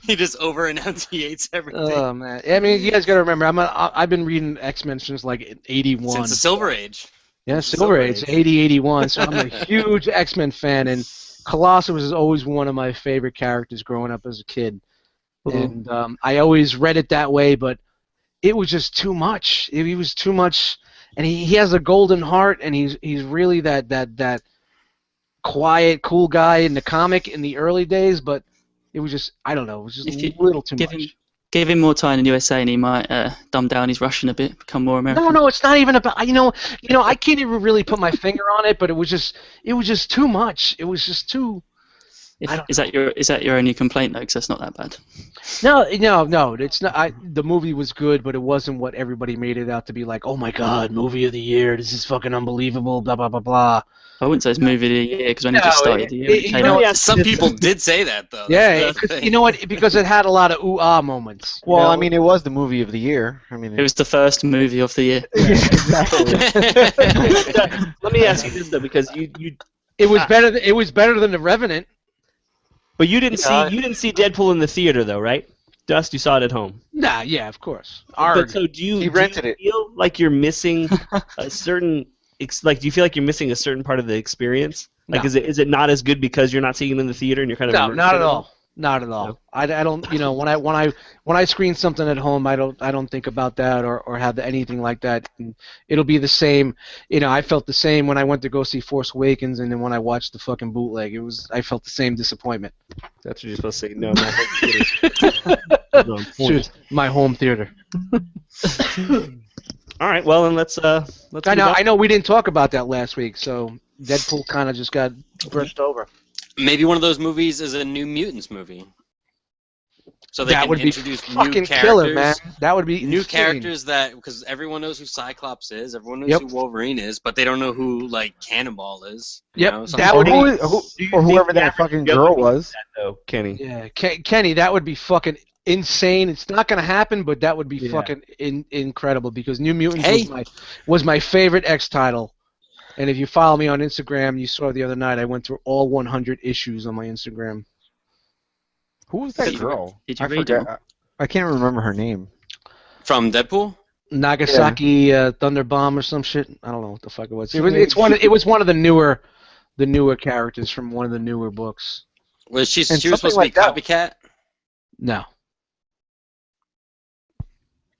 He just over enunciates everything. Oh man! I mean, you guys got to remember, I've been reading X-Men since like '81. Since the Silver Age. Yeah, Silver Age, 80, 81. So I'm a huge X-Men fan, and Colossus was always one of my favorite characters growing up as a kid. And I always read it that way, but it was just too much. He was too much, and he has a golden heart, and he's really that quiet, cool guy in the comic in the early days, but it was just, I don't know, it was just a little too much. Give him more time in USA, and he might dumb down his Russian a bit, become more American. No, it's not even about. You know, I can't even really put my finger on it, but it was just too much. It was just too. Is that your only complaint though? Because that's not that bad. No, it's not. The movie was good, but it wasn't what everybody made it out to be. Like, oh my god, movie of the year! This is fucking unbelievable. Blah blah blah blah. I wouldn't say it's movie of the year because when it just started the year, some people did say that though. Yeah, you know what? Because it had a lot of ooh ah moments. Well, I mean, it was the movie of the year. I mean, it was the first movie of the year. Yeah, exactly. Let me ask you this though, because you. It was better. It was better than The Revenant. But you didn't see Deadpool in the theater though, right? Dust, you saw it at home. Nah, yeah, of course. But so do you feel like you're missing a certain do you feel like you're missing a certain part of the experience? Like, No. is it not as good because you're not seeing it in the theater and you're kind of No, immersed not in at it? all. Not at all. No. I don't. You know, when I screen something at home, I don't think about that or have anything like that. And it'll be the same. You know, I felt the same when I went to go see Force Awakens, and then when I watched the fucking bootleg, I felt the same disappointment. That's what you're supposed to say. No, my home theater. My home theater. All right. Well, then let's. I know. We didn't talk about that last week, so Deadpool kind of just got brushed over. Maybe one of those movies is a New Mutants movie. So they can introduce new characters. Killer, man. That would be new insane. characters because everyone knows who Cyclops is, everyone knows who Wolverine is, but they don't know who like Cannonball is. Yep, you know, that would be or whoever that fucking girl was. Though, Kenny. Yeah, Kenny, that would be fucking insane. It's not gonna happen, but that would be fucking incredible because New Mutants was my favorite X title. And if you follow me on Instagram, you saw the other night I went through all 100 issues on my Instagram. Who was that girl? Did you read it? I can't remember her name. From Deadpool? Nagasaki Thunder Bomb or some shit. I don't know what the fuck it was. It was one of the newer characters from one of the newer books. Was she was supposed to be Copycat? No.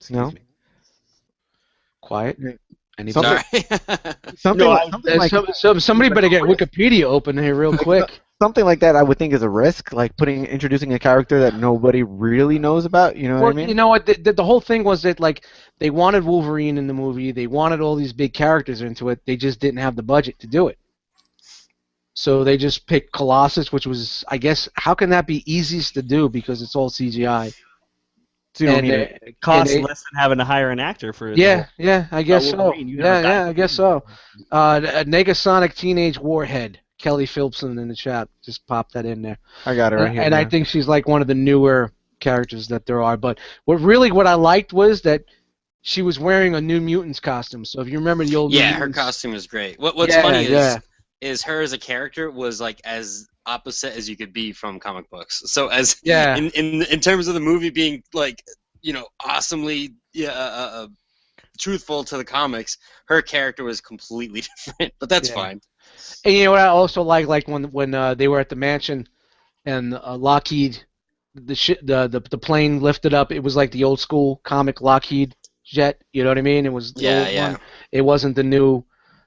No. Quiet. Sorry. Somebody better get Wikipedia open here real quick. Something like that I would think is a risk, like introducing a character that nobody really knows about, you know what I mean? You know what, the whole thing was that like they wanted Wolverine in the movie, they wanted all these big characters into it, they just didn't have the budget to do it. So they just picked Colossus, which was, I guess, how can that be easiest to do because it's all CGI? So it costs less than having to hire an actor for it. Yeah, I guess so. I guess so. Negasonic Teenage Warhead. Kelly Phillipson in the chat. Just pop that in there. I got her right here. And I think she's like one of the newer characters that there are. But what I liked was that she was wearing a New Mutants costume. So if you remember the old New Mutants, her costume is great. What's funny is is her as a character was like as opposite as you could be from comic books. So as Yeah. in terms of the movie being like awesomely truthful to the comics, her character was completely different. But that's fine. And you know what I also like when they were at the mansion and Lockheed, the plane lifted up. It was like the old school comic Lockheed jet. You know what I mean? It was the old one. It wasn't the new.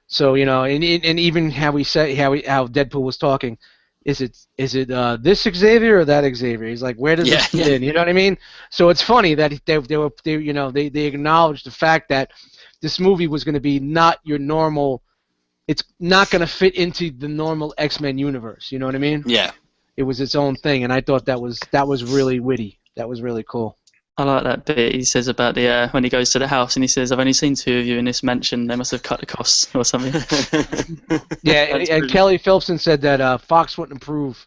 So and even how Deadpool was talking. Is it this Xavier or that Xavier? He's like, where does it fit in? You know what I mean? So it's funny that they acknowledged the fact that this movie was going to be not your normal. It's not going to fit into the normal X-Men universe. You know what I mean? Yeah. It was its own thing, and I thought that was really witty. That was really cool. I like that bit he says about the when he goes to the house and he says, "I've only seen 2 of you in this mansion. They must have cut the costs or something." Yeah, and Kelly Phillipson said that Fox wouldn't approve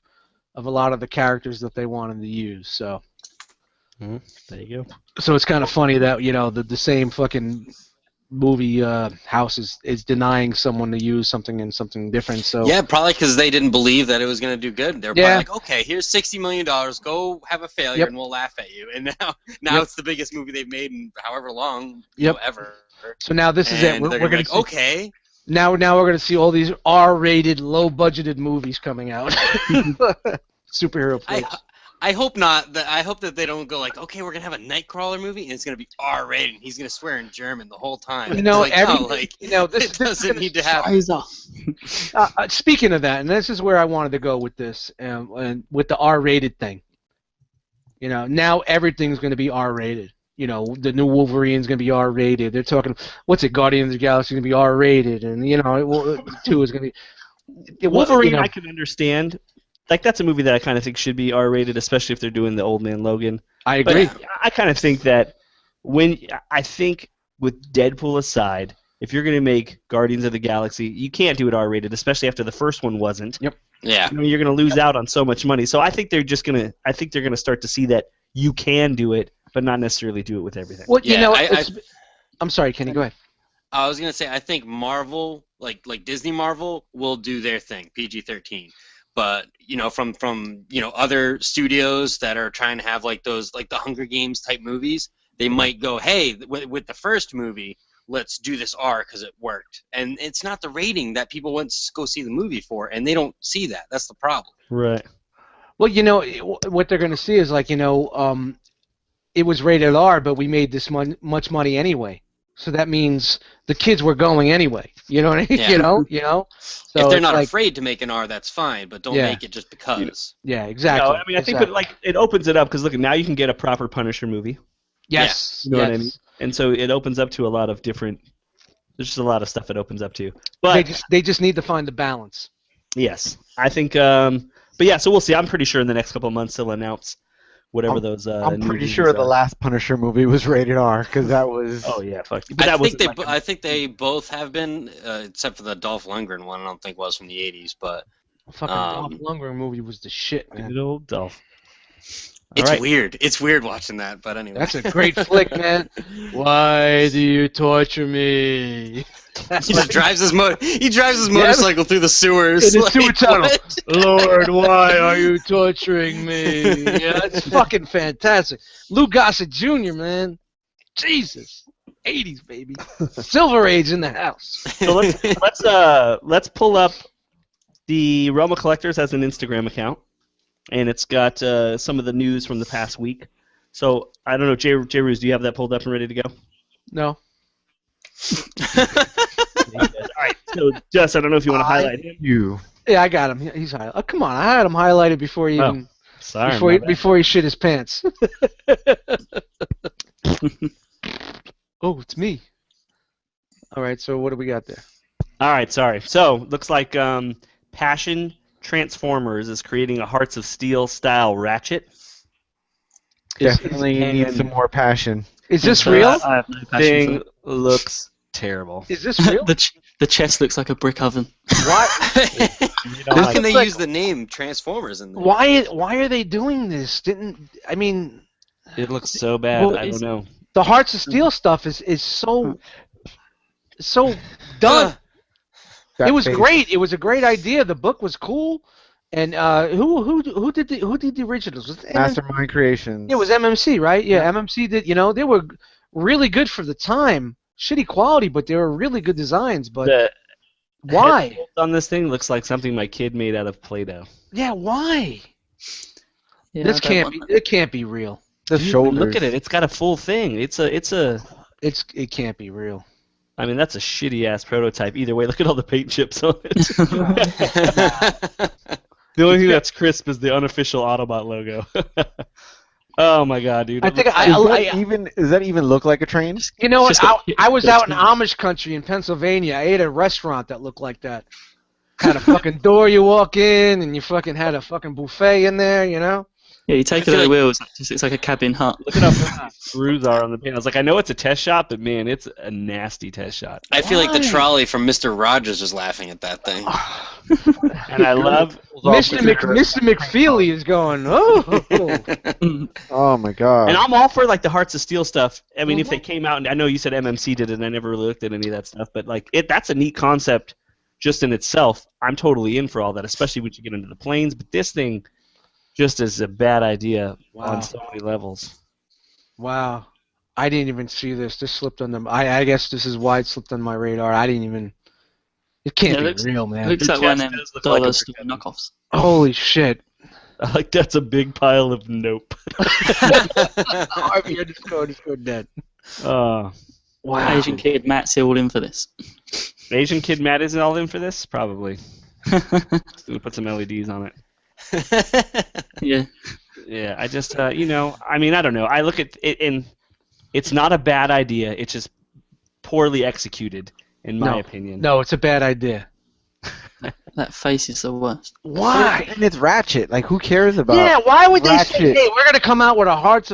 of a lot of the characters that they wanted to use. So there you go. So it's kind of funny that the same fucking movie house is denying someone to use something in something different. So yeah, probably because they didn't believe that it was going to do good. They're probably like, okay, here's $60 million. Go have a failure, and we'll laugh at you. And now it's the biggest movie they've made in however long, ever. So now this is it. We're going like, okay. Now we're going to see all these R-rated, low-budgeted movies coming out. Superhero flicks. I hope not. I hope that they don't go like, okay, we're gonna have a Nightcrawler movie and it's gonna be R-rated. And he's gonna swear in German the whole time. This it doesn't need to happen. Speaking of that, and this is where I wanted to go with this, and with the R-rated thing. Now everything's gonna be R-rated. The new Wolverine's gonna be R-rated. They're talking, what's it? Guardians of the Galaxy gonna be R-rated, and 2 is gonna be. Wolverine, I can understand. Like, that's a movie that I kind of think should be R-rated, especially if they're doing the Old Man Logan. I agree. But I kind of think that I think with Deadpool aside, if you're going to make Guardians of the Galaxy, you can't do it R-rated, especially after the first one wasn't. Yep. Yeah. You're going to lose out on so much money. So I think they're going to start to see that you can do it, but not necessarily do it with everything. Well, I'm sorry, Kenny. Go ahead. I was gonna say I think Marvel, like Disney Marvel, will do their thing, PG-13. But from other studios that are trying to have like those the Hunger Games type movies, they might go, hey, with the first movie, let's do this R because it worked, and it's not the rating that people want to go see the movie for, and they don't see that. That's the problem. Right. Well, what they're going to see is it was rated R, but we made this much money anyway. So that means the kids were going anyway. You know what I mean? Yeah. So if they're not afraid to make an R, that's fine, but don't make it just because. Yeah, exactly. I think it opens it up because look, now you can get a proper Punisher movie. Yes. You know what I mean? And so it opens up to a lot of different. There's just a lot of stuff it opens up to. But they just need to find the balance. Yes, I think. But yeah, so we'll see. I'm pretty sure in the next couple of months they'll announce whatever those. I'm pretty sure the last Punisher movie was rated R because that was. Oh yeah, fuck. But I think they both have been, except for the Dolph Lundgren one. I don't think was from the '80s, but. Fucking Dolph Lundgren movie was the shit, man. Good old Dolph. It's weird. It's weird watching that, but anyway. That's a great flick, man. Why do you torture me? He just drives his motorcycle through the sewers. In the sewer tunnel. Lord, why are you torturing me? Yeah, it's fucking fantastic. Lou Gossett Jr., man. Jesus. 80s, baby. Silver Age in the house. So let's pull up. The Realm of Collectors has an Instagram account, and it's got some of the news from the past week. So I don't know, J. Ruse, do you have that pulled up and ready to go? No. All right. So Jess, I don't know if you want to highlight him. Yeah, I got him. He's highlighted. Oh, come on, I had him highlighted before he even. Sorry. Before he shit his pants. Oh, it's me. All right. So what do we got there? All right. Sorry. So looks like Passion Transformers is creating a Hearts of Steel style Ratchet. Definitely need some more passion. Is this real? I have no passion Thing for it. looks terrible. Is this real? The chest looks like a brick oven. Why? How can they use the name Transformers in there? Why are they doing this? It looks so bad. I don't know. The Hearts of Steel stuff is so done. That It was face. great. It was a great idea. The book was cool. And who did the originals? Was it Mastermind Creations. It was MMC, right? Yeah, Yeah. MMC did. You know, they were really good for the time. Shitty quality, but they were really good designs. But The why? head sculpt on this thing looks like something my kid made out of Play-Doh. Yeah, why? Yeah, This I don't can't want be. It can't be real. The Dude, shoulders. look at it. It's got a full thing. It can't be real. I mean, that's a shitty ass prototype. Either way, look at all the paint chips on it. The only thing that's crisp is the unofficial Autobot logo. Oh my god, dude! I think Does that even look like a train? You know what? Just a- I was out in Amish country in Pennsylvania. I ate at a restaurant that looked like that. Had a fucking door you walk in, and you fucking had a fucking buffet in there, you know? Yeah, you take it out the wheels, it's like a cabin hut. Look at how big these screws are on the paint. I was like, I know it's a test shot, but man, it's a nasty test shot. I feel like the Why? trolley from Mr. Rogers was laughing at that thing. And I love Mr. McFeely is going, oh! Oh my god. And I'm all for like the Hearts of Steel stuff. I mean, if they came out, and I know you said MMC did it, and I never really looked at any of that stuff, but like that's a neat concept just in itself. I'm totally in for all that, especially when you get into the planes. But this thing just is a bad idea on so many levels. Wow. I didn't even see this. This slipped on them. I guess this is why it slipped on my radar. I didn't even... It can't be real, man. It looks The like one of chest them does look like a dollar store pretend. knockoffs. Holy shit. Like that's a big pile of nope. Harvey, you're just going dead. Wow. Asian kid Matt's all in for this. Asian kid Matt isn't all in for this? Probably. Just gonna put some LEDs on it. Yeah. Yeah, I just, I mean, I don't know. I look at it, and it's not a bad idea. It's just poorly executed, in my opinion. No, it's a bad idea. That face is the worst. Why? And it's Ratchet. Like, who cares about? Yeah, why would they say, Ratchet? hey, we're going to come out with a Hearts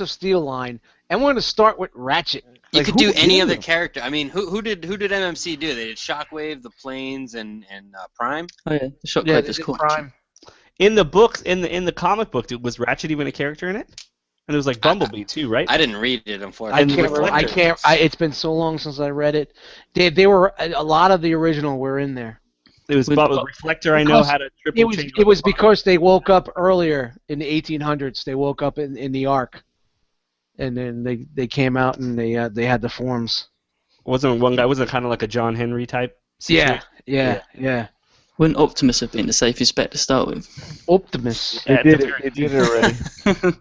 of Steel line, and we're going to start with Ratchet? You Like, could who do any gives other them? character. I mean, who did MMC do? They did Shockwave, the Planes, and Prime. Oh yeah, the shot Yeah, is they did cool. Prime. In the books, in the comic book, was Ratchet even a character in it? And it was like Bumblebee too, right? I didn't read it, I unfortunately. can't. Reflector. It's been so long since I read it. They were a lot of the original were in there. It was With- Reflector. I know because had a triple. It was because they woke up earlier in the 1800s. They woke up in the Ark, and then they came out and they had the forms. Wasn't it kind of like a John Henry type? situation? Yeah. Wouldn't Optimus have been the safest bet to start with? Optimus. Yeah, They at did the it. very They did it already.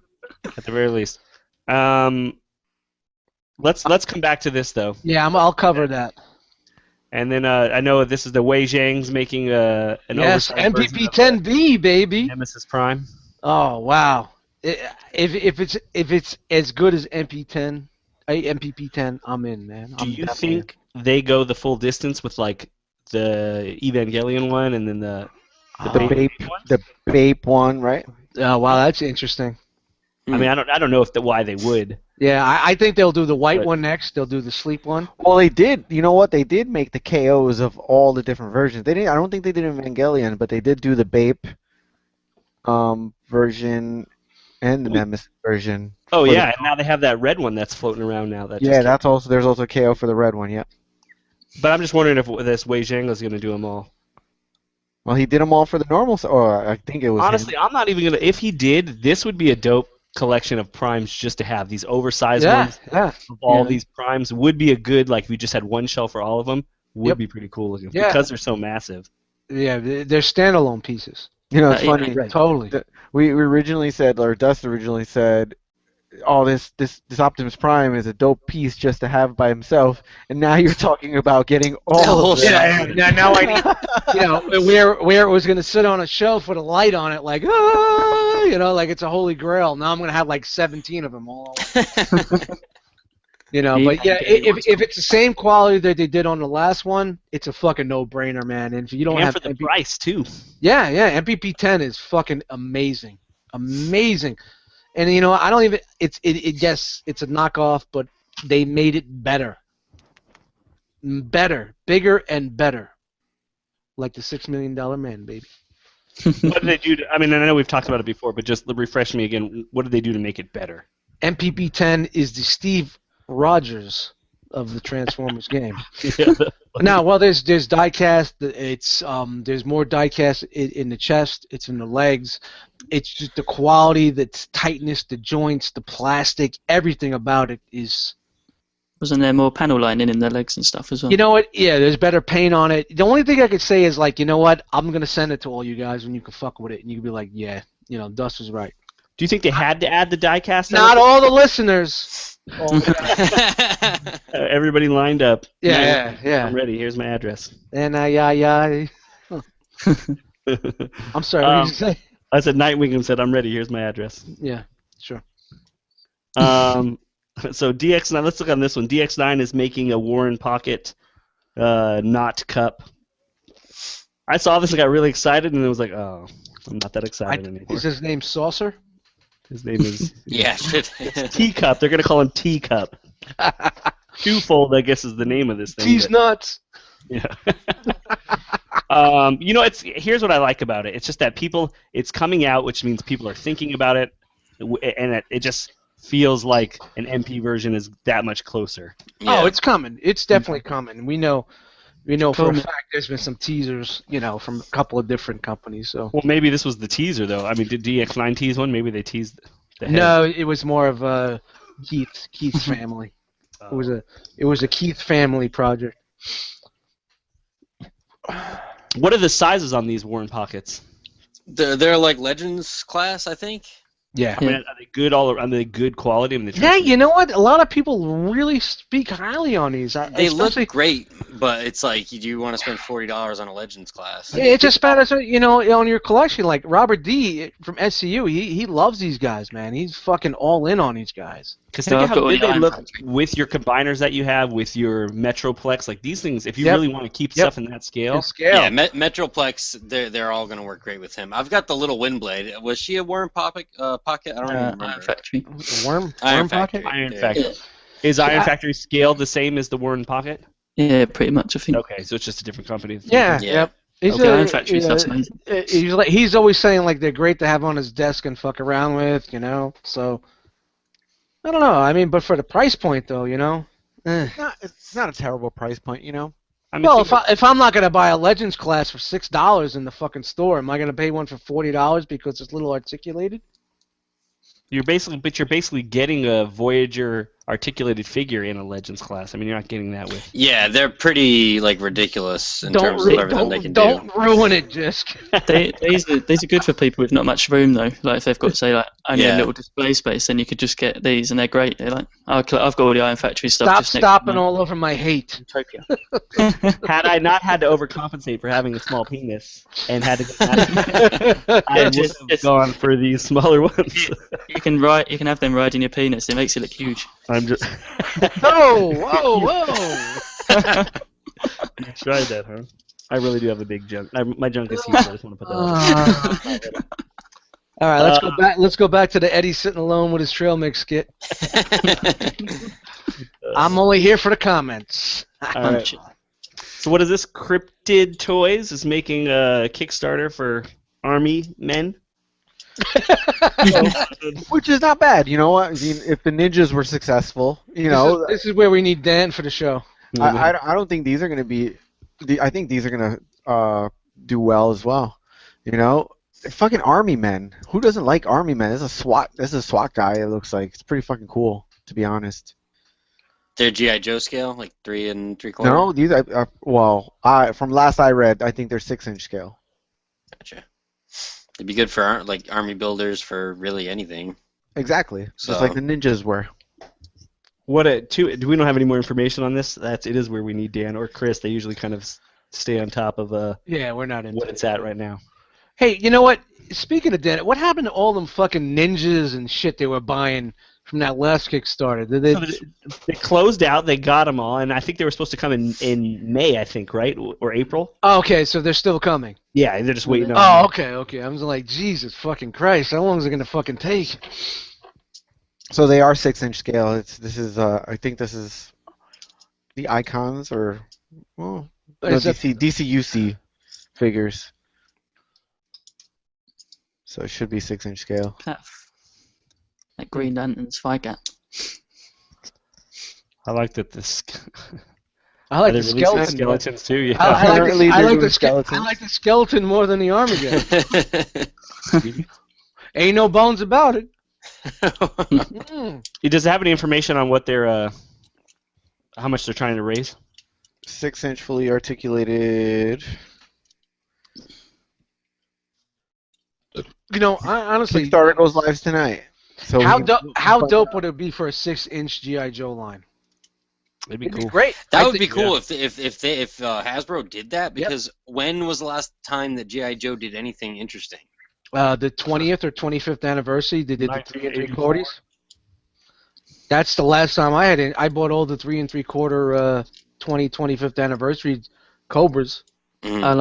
At the very least. Let's come back to this though, Yeah, I'll cover that. and then I know this is the Wei Zhang's making an Yes, oversized version of MPP-10B, baby. Nemesis Prime. Oh wow! If it's as good as MPP-10, I'm in, man. Do you think they go the full distance with like the Evangelion one and then the The Bape one, right? Oh wow, that's interesting. I mean, I don't know why they would. Yeah, I think they'll do the white But- one next. They'll do the sleep one. Well, they did. You know what? They did make the KOs of all the different versions. They didn't. I don't think they did Evangelion, but they did do the Bape version and the Nemesis version. Oh For yeah, the- and now they have that red one that's floating around now. That Yeah, just that's also. There's also KO for the red one. Yeah. But I'm just wondering if this Wei Zhang is going to do them all. Well, he did them all for the normal. Or I think it was. Honestly, I'm not even gonna. If he did, this would be a dope collection of primes just to have. These oversized ones Yeah. of all Yeah. these primes would be a good. Like if we just had one shelf for all of them, would Yep. be pretty cool looking Yeah. because they're so massive. Yeah, they're standalone pieces. You know, it's Yeah, funny. right. Totally. We originally said, or Dust originally said, "Oh, this Optimus Prime is a dope piece just to have by himself," and now you're talking about getting all whole of them. shelf. Yeah, now I need, where it was going to sit on a shelf with a light on it, like, like it's a holy grail. Now I'm going to have like 17 of them all. But yeah, if it's the same quality that they did on the last one, it's a fucking no-brainer, man. And if you don't And have for the price too. yeah, MPP-10 is fucking amazing. And I don't even yes, it's a knockoff, but they made it better, bigger and better, like the $6 Million Man, baby. What did they do? I mean, I know we've talked about it before, but just refresh me again. What did they do to make it better? MPP-10 is the Steve Rogers of the Transformers game. Yeah. Now, well, there's diecast. It's there's more diecast in the chest. It's in the legs. It's just the quality, the tightness, the joints, the plastic, everything about it is. Wasn't there more panel lining in the legs and stuff as well? You know what? Yeah, there's better paint on it. The only thing I could say is like, you know what? I'm gonna send it to all you guys, and you can fuck with it, and you can be like, yeah, Dust was right. Do you think they had to add the diecast? Not all the listeners. Everybody lined up. Yeah. I'm ready. Here's my address. And yeah. I'm sorry. What did you say? I said Nightwing said, "I'm ready. Here's my address." Yeah, sure. So DX9. Let's look on this one. DX9 is making a Warren Pocket Knot Cup. I saw this and got really excited, and it was like, oh, I'm not that excited anymore. Is his name Saucer? His name is Yeah. it's Teacup. They're gonna call him Teacup. Twofold, I guess, is the name of this thing. He's nuts. Yeah. Here's what I like about it. It's just that it's coming out, which means people are thinking about it, and it just feels like an MP version is that much closer. Yeah. Oh, it's coming. It's definitely coming. We know for a Cool. fact there's been some teasers, from a couple of different companies. So. Well, maybe this was the teaser, though. I mean, did DX9 tease one? Maybe they teased the head. No, it was more of Keith's family. It was a Keith family project. What are the sizes on these Warren Pockets? They're like Legends class, I think. Yeah. I mean, are they good are they good quality? I mean, Yeah, you know what? A lot of people really speak highly on these. They look especially- great, but it's like, do you want to spend $40 on a Legends class? Yeah, it's just better, on your collection. Like Robert D from SCU, he loves these guys, man. He's fucking all in on these guys. Because No, think I've of got how all good the they Iron look Factory. with your combiners that you have, with your Metroplex. Like these things, if you Yep. really want to keep Yep. stuff in that scale. In scale. Yeah, Metroplex, they're all going to work great with him. I've got the little Windblade. Was she a Warren pocket? I don't even remember. Iron Factory. Worm Iron Pocket? Factory. Iron Yeah. Factory. Is Iron Factory scale the same as the Warren Pocket? Yeah, pretty much, I think. Okay, so it's just a different company. Yeah. Yeah. Yep. He's Okay, Iron Factory stuff's amazing. he's always saying like they're great to have on his desk and fuck around with, So I don't know. I mean, but for the price point though, It's not a terrible price point, I mean, Well, think if I'm not gonna buy a Legends class for $6 in the fucking store, am I gonna pay one for $40 because it's little articulated? you're basically getting a Voyager articulated figure in a Legends class. I mean, you're not getting that with. Yeah, they're pretty ridiculous in terms of everything they can do. Don't ruin it, Jisk. These are good for people with not much room though. Like if they've got say like only Yeah. a little display space, then you could just get these and they're great. They're like I've got all the Iron Factory stuff. Stop just next stopping to all over my hate. Tokyo. Had I not had to overcompensate for having a small penis and had to go I would just- have gone for these smaller ones. You can have them riding your penis. It makes it look huge. I'm just. Whoa! You tried that, huh? I really do have a big junk. My junk is huge. I just want to put that out there. All right, let's go back. Let's go back to the Eddie sitting alone with his trail mix skit. I'm only here for the comments. All right. So what is this? Cryptid Toys is making a Kickstarter for Army men. which is not bad. You know what? I mean, if the ninjas were successful, This is where we need Dan for the show. I don't think these are going to be. I think these are going to do well as well. Fucking army men. Who doesn't like army men? This is a SWAT guy. It looks like it's pretty fucking cool, to be honest. They're G.I. Joe scale, like 3 3/4. No, these are from last I read, I think they're 6-inch scale. Gotcha. It'd be good for army builders for really anything. Exactly, So- just like the ninjas were. Do we don't have any more information on this? It is where we need Dan or Chris. They usually kind of stay on top of Yeah, we're not into what it's at right now. Hey, you know what? Speaking of Dan, what happened to all them fucking ninjas and shit they were buying from that last Kickstarter? Did they? They closed out. They got them all, and I think they were supposed to come in May. I think, right, or April. Oh, okay, so they're still coming. Yeah, they're just waiting. Oh, okay. I was like, Jesus fucking Christ, how long is it gonna fucking take? So they are 6-inch scale. I think this is the icons or Is that- DCUC figures. So it should be 6-inch scale. Like Green Lantern's Fight Gap. I like that this. I like Are the they releasing skeleton. skeletons too. Yeah. Apparently they're doing I skeletons. like the skeleton more than the Armageddon. Ain't no bones about it. Mm. Does it have any information on what they're how much they're trying to raise? 6-inch fully articulated. You know, honestly, Kickstarter goes live tonight. So how dope would it be for a 6-inch GI Joe line? It'd be It'd cool. be great. That I would think- be cool if Hasbro did that, because when was the last time that G.I. Joe did anything interesting? The 20th or 25th anniversary, they did the 3 1984. 3/4. That's the last time I had it. I bought all the 3 3/4 25th anniversary Cobras. Mm. I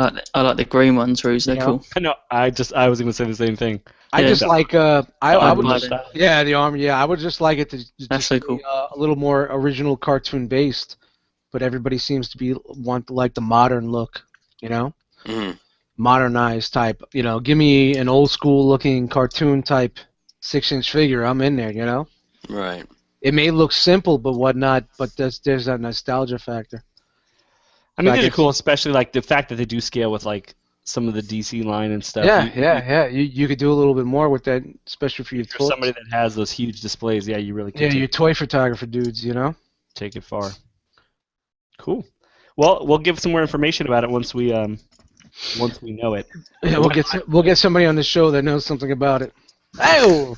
like the green ones, Ruse. They're Yeah. cool. No, I was gonna say the same thing. I Yeah, just like I would Armor just, style. yeah, the armor. Yeah, I would just like it to That's so cool. be a little more original cartoon based, but everybody seems to be want like the modern look, you know, Mm. modernized type. You know, give me an old school looking cartoon type 6-inch figure. I'm in there. You know, Right. it may look simple, but whatnot. But there's that nostalgia factor. I mean, I these are guess- cool, especially like the fact that they do scale with like some of the DC line and stuff. Yeah. You could do a little bit more with that, especially for your If you're somebody that has those huge displays, yeah, you really can your toy photographer dudes. You know. take it far. Cool. Well, we'll give some more information about it once we know it. Yeah, we'll get somebody on the show that knows something about it. Oh,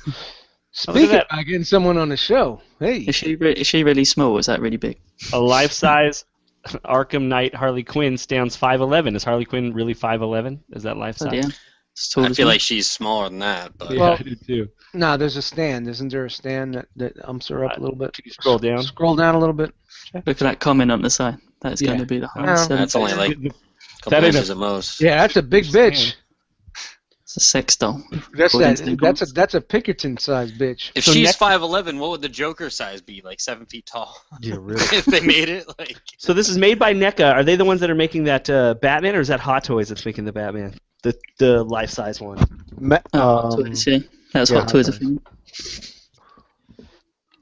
speaking that. about getting someone on the show, hey, Is she really small? Or is that really big? A life-size Arkham Knight Harley Quinn stands 5'11". Is Harley Quinn really 5'11"? Is that life-size? Bloody hell. It's tall I as feel well. like she's smaller than that, but Yeah, Well- I do too. no, there's a stand. Isn't there a stand that umps her up a little bit? Can you scroll down? Scroll down a little bit. Look at that comment on the side. That's going Yeah. to be the Well, highest. that's only like a couple That is inches at most. Yeah, that's a big bitch. It's a sex doll. That's According to the that's a Pinkerton size bitch. If So she's next- 5'11", what would the Joker size be? Like 7 feet tall? Yeah, really. If they made it, like So this is made by NECA. Are they the ones that are making that Batman, or is that Hot Toys that's making the Batman, the life-size one? Hot Toys, yeah. That was yeah, Hot Toys, I Hot think.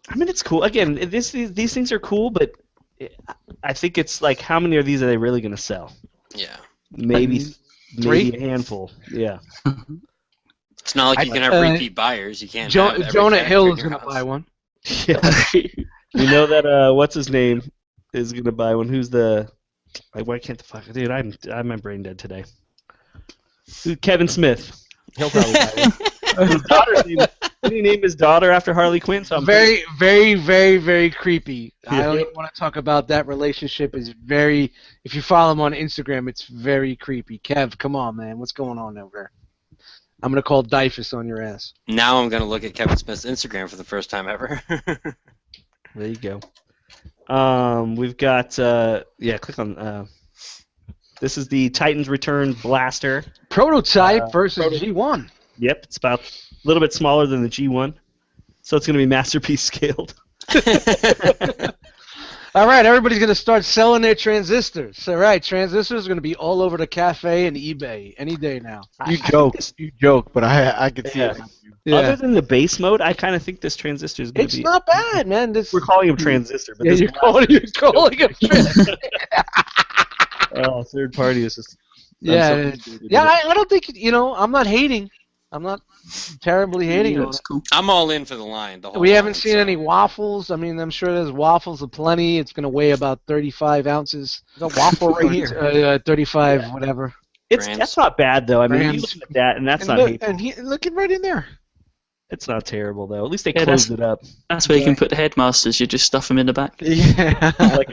I mean, it's cool. Again, these things are cool, but I think it's like, how many of these are they really going to sell? yeah. Maybe Three? a handful. Yeah. It's not like you can have repeat buyers. You can't. have every Jonah character Hill in is your gonna house. buy one. Yeah. We know that what's his name is gonna buy one. Who's the why can't the fuck dude? I'm brain dead today. Kevin Smith. He'll probably buy one. His daughter's name. Did he name his daughter after Harley Quinn? So I'm Very, very, very, very creepy. I Yeah. don't even want to talk about that relationship. Is very. If you follow him on Instagram, it's very creepy. Kev, come on, man, what's going on over there? I'm gonna call Dyfus on your ass. Now I'm gonna look at Kevin Smith's Instagram for the first time ever. There you go. We've got click on this is the Titans Return Blaster. Prototype versus G1. Yep, it's about a little bit smaller than the G1. So it's going to be masterpiece scaled. All right, everybody's gonna start selling their transistors. All right, transistors are gonna be all over the cafe and eBay any day now. You joke, but I could see Yeah. it. Other than the base mode, I kind of think this transistor is going It's to be. not bad, man. This, We're calling him transistor, but yeah, this you're calling him transistor. third party is just. Yeah, I don't think I'm not hating. I'm not terribly hating on That's it. cool. I'm all in for the line. The whole We haven't line, seen so. any waffles. I mean, I'm sure there's waffles aplenty. It's going to weigh about 35 ounces. There's a waffle right here. 35, whatever. That's not bad though. I mean, you Grams. look at that, and that's And not look, hateful. look it right in there. It's not terrible though. At least they Yeah, closed it up. That's where you can put the headmasters. You just stuff them in the back. Yeah. Like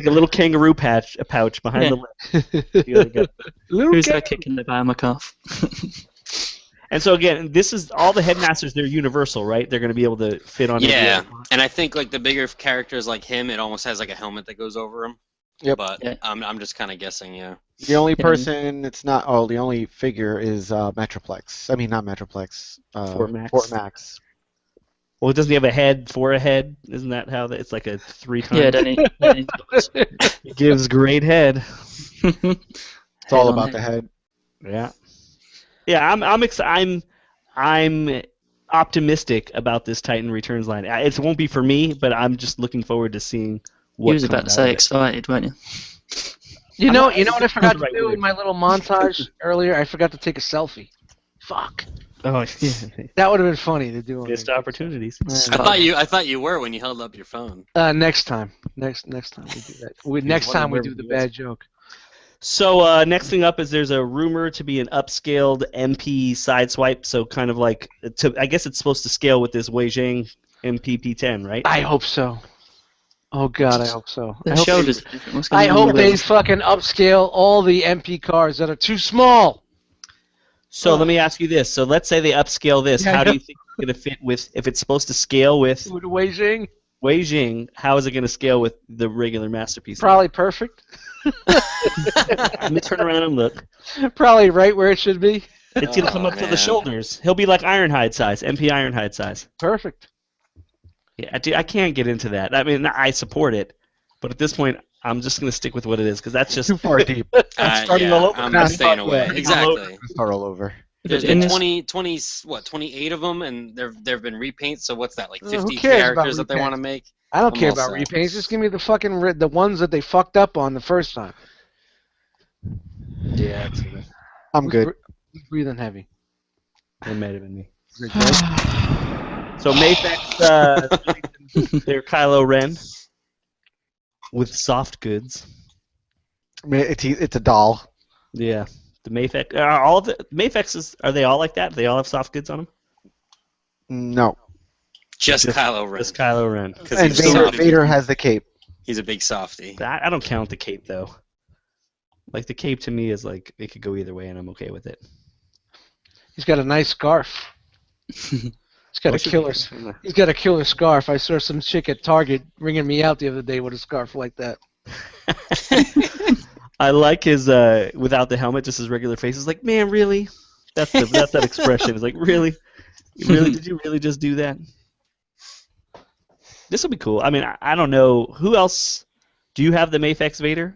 a little kangaroo pouch behind the lip. You got- Who's that kicking the bottom of my calf? And so again, this is all the headmasters. They're universal, right? They're going to be able to fit on. Yeah, every- and I think like the bigger characters like him, it almost has like a helmet that goes over him. Yep. But Yeah. I'm just kind of guessing, yeah. The only person it's not. Oh, the only figure is Metroplex. I mean, not Metroplex. Fort Max. Fort Max. Well, doesn't he have a head for a head? Isn't that how it's like a 3 times? Yeah, don't he? He gives great head. It's all about the head. Yeah. Yeah, I'm optimistic about this Titan Returns line. It won't be for me, but I'm just looking forward to seeing You was about to say excited, weren't you? You know what I That's forgot the to right do word. in my little montage earlier? I forgot to take a selfie. Fuck. Oh, yeah. That would have been funny to do. Missed opportunities. I thought you were when you held up your phone. Next time. Next time we do that. Next time we do the bad joke. So next thing up is there's a rumor to be an upscaled MP sideswipe. So kind of like, I guess it's supposed to scale with this Weijing MP P10, right? I hope so. Oh God, I hope so. The shoulders are different. What's going I on hope with they those? fucking upscale all the MP cars that are too small. So let me ask you this. So let's say they upscale this. Yeah, How do you think it's going to fit with, if it's supposed to scale with With Weijing, Weijing, how is it going to scale with the regular Masterpiece? probably perfect. Let me turn around and look. Probably right where it should be. It's going to come up to the man. shoulders. He'll be like Ironhide size, MP Ironhide size. Perfect. Yeah, I can't get into that. I mean, I support it, but at this point, I'm just going to stick with what it is because that's just Too far deep. starting all over. I'm staying away. Exactly. Start all over. There's In been this- 28 of them, and there've been repaints. So what's that, like Who 50 cares about characters that they repaints? want to make? I don't I'm care all about set. repaints. Just give me the fucking the ones that they fucked up on the first time. Yeah, I'm good. Who's breathing heavy? it might have been me. Is it Jay? So Mayfex, they're Kylo Ren with soft goods. I mean, it's a doll. Yeah, the Mayfex. All of the Mayfexes, are they all like that? Do they all have soft goods on them? No. Just Kylo Ren. Just Kylo Ren. Because And he's, Vader has the cape. he's a big softie. I don't count the cape though. Like the cape to me is like it could go either way, and I'm okay with it. He's got a nice scarf. He's got a killer. He's got a killer scarf. I saw some chick at Target ringing me out the other day with a scarf like that. I like his without the helmet, just his regular face. It's like, man, really? That's that expression. It's like, really, really? Did you really just do that? This will be cool. I mean, I don't know who else. Do you have the Mayfex Vader,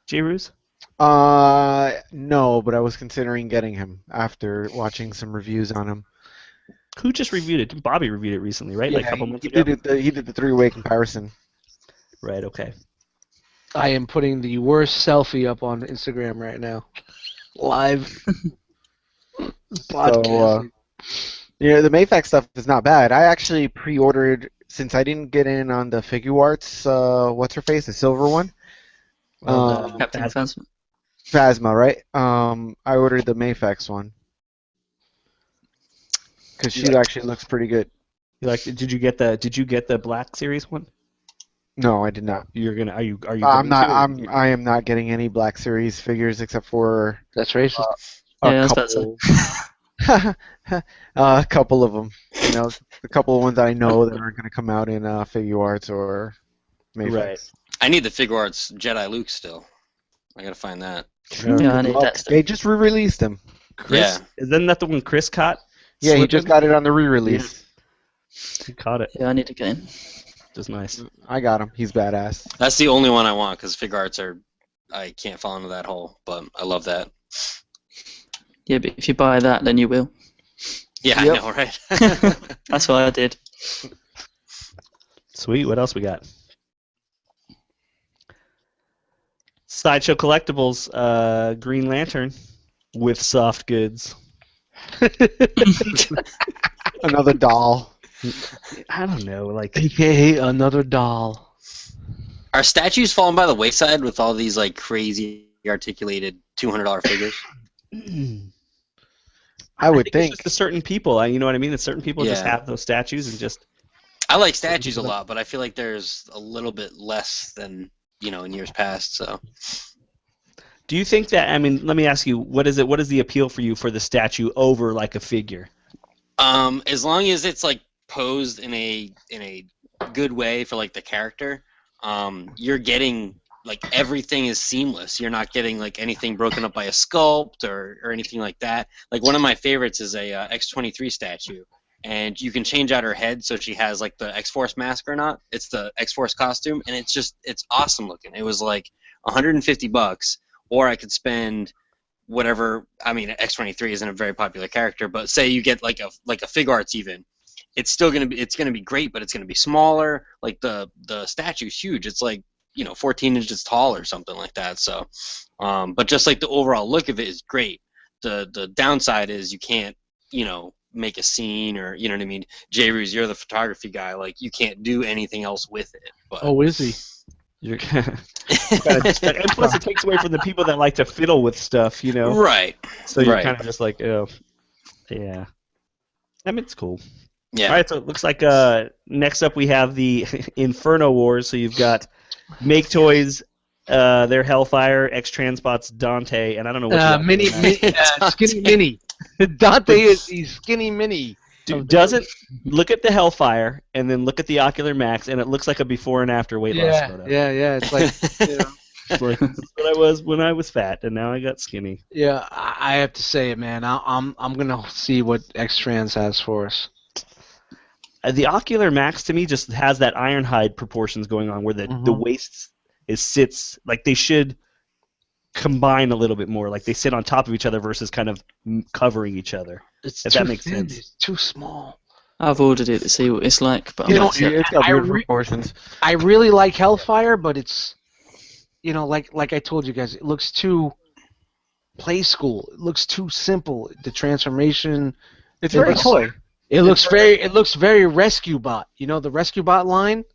J-Ruse? No, but I was considering getting him after watching some reviews on him. Who just reviewed it? Bobby reviewed it recently, right? Like a couple months he ago. did the three-way comparison. Right. Okay. I am putting the worst selfie up on Instagram right now. Live. Podcast. Yeah, the Mayfex stuff is not bad. I actually pre-ordered, since I didn't get in on the Figure Arts, what's her face, the silver one? Captain Phasma. Phasma, right? I ordered the Mayfex one. Because she actually looks pretty good. You like? Did you get the Black Series one? No, I did not. You're gonna? Are you? I'm going not. to? I am not getting any Black Series figures except for That's racist. Yeah, I was about to say. a couple of them. You know, a couple of ones that I know that aren't going to come out in Figure Arts or Mayfex. Right. I need the Figure Arts Jedi Luke still. I gotta find that. Yeah, I need that stuff. They just re-released them. Chris, isn't that the one Chris caught? Yeah, he Slipping? just got it on the re-release. He caught it. Yeah, I need to get in. Just nice. I got him. He's badass. That's the only one I want because Figure Arts are. I can't fall into that hole, but I love that. Yeah, but if you buy that, then you will. Yeah, Yep. I know, right? That's what I did. Sweet. What else we got? Sideshow Collectibles, Green Lantern with soft goods. Another doll. I don't know, like AKA another doll. Are statues falling by the wayside with all these like crazy articulated $200 figures? I would It's think. just to certain people. You know what I mean? That certain people just Yeah. have those statues and just. I like statues a lot, but I feel like there's a little bit less than in years past. So Do you think that? I mean, let me ask you, what is it? What is the appeal for you for the statue over like a figure? as long as it's like posed in a good way for like the character, you're getting like everything is seamless. You're not getting like anything broken up by a sculpt or anything like that. Like one of my favorites is a X-23 statue, and you can change out her head so she has like the X-Force mask or not. It's the X-Force costume, and it's awesome looking. It was like $150, or I could spend whatever. I mean, X-23 isn't a very popular character, but say you get like a Fig Arts even, it's still gonna be great, but it's gonna be smaller. Like the statue's huge. It's like 14 inches tall or something like that. So, but just like the overall look of it is great. The downside is you can't make a scene, or you know what I mean. J. Ruse, you're the photography guy. Like you can't do anything else with it. But Oh, is he? You're and plus, it takes away from the people that like to fiddle with stuff, right. So you're Right. kind of just like, oh, yeah. I mean, it's cool. Yeah. All right, so it looks like next up we have the Inferno Wars. So you've got Make Toys, their Hellfire, X-Transbot's Dante, and I don't know what Mini, skinny mini. Dante is the skinny mini. Doesn't look at the Hellfire and then look at the Ocular Max, and it looks like a before and after weight loss photo. Yeah. It's like, It's like this is what I was when I was fat, and now I got skinny. yeah. I have to say it, man. I'm gonna see what X-Trans has for us. The Ocular Max to me just has that Ironhide proportions going on, where the waist sits like they should combine a little bit more, like they sit on top of each other versus kind of covering each other. It's if too that makes thin. sense. It's too small. I've ordered it to see what it's like, but It's got weird proportions. I really like Hellfire, but it's like I told you guys, it looks too play school. It looks too simple. The transformation. It's very toy. It looks very Rescue Bot. The Rescue Bot line.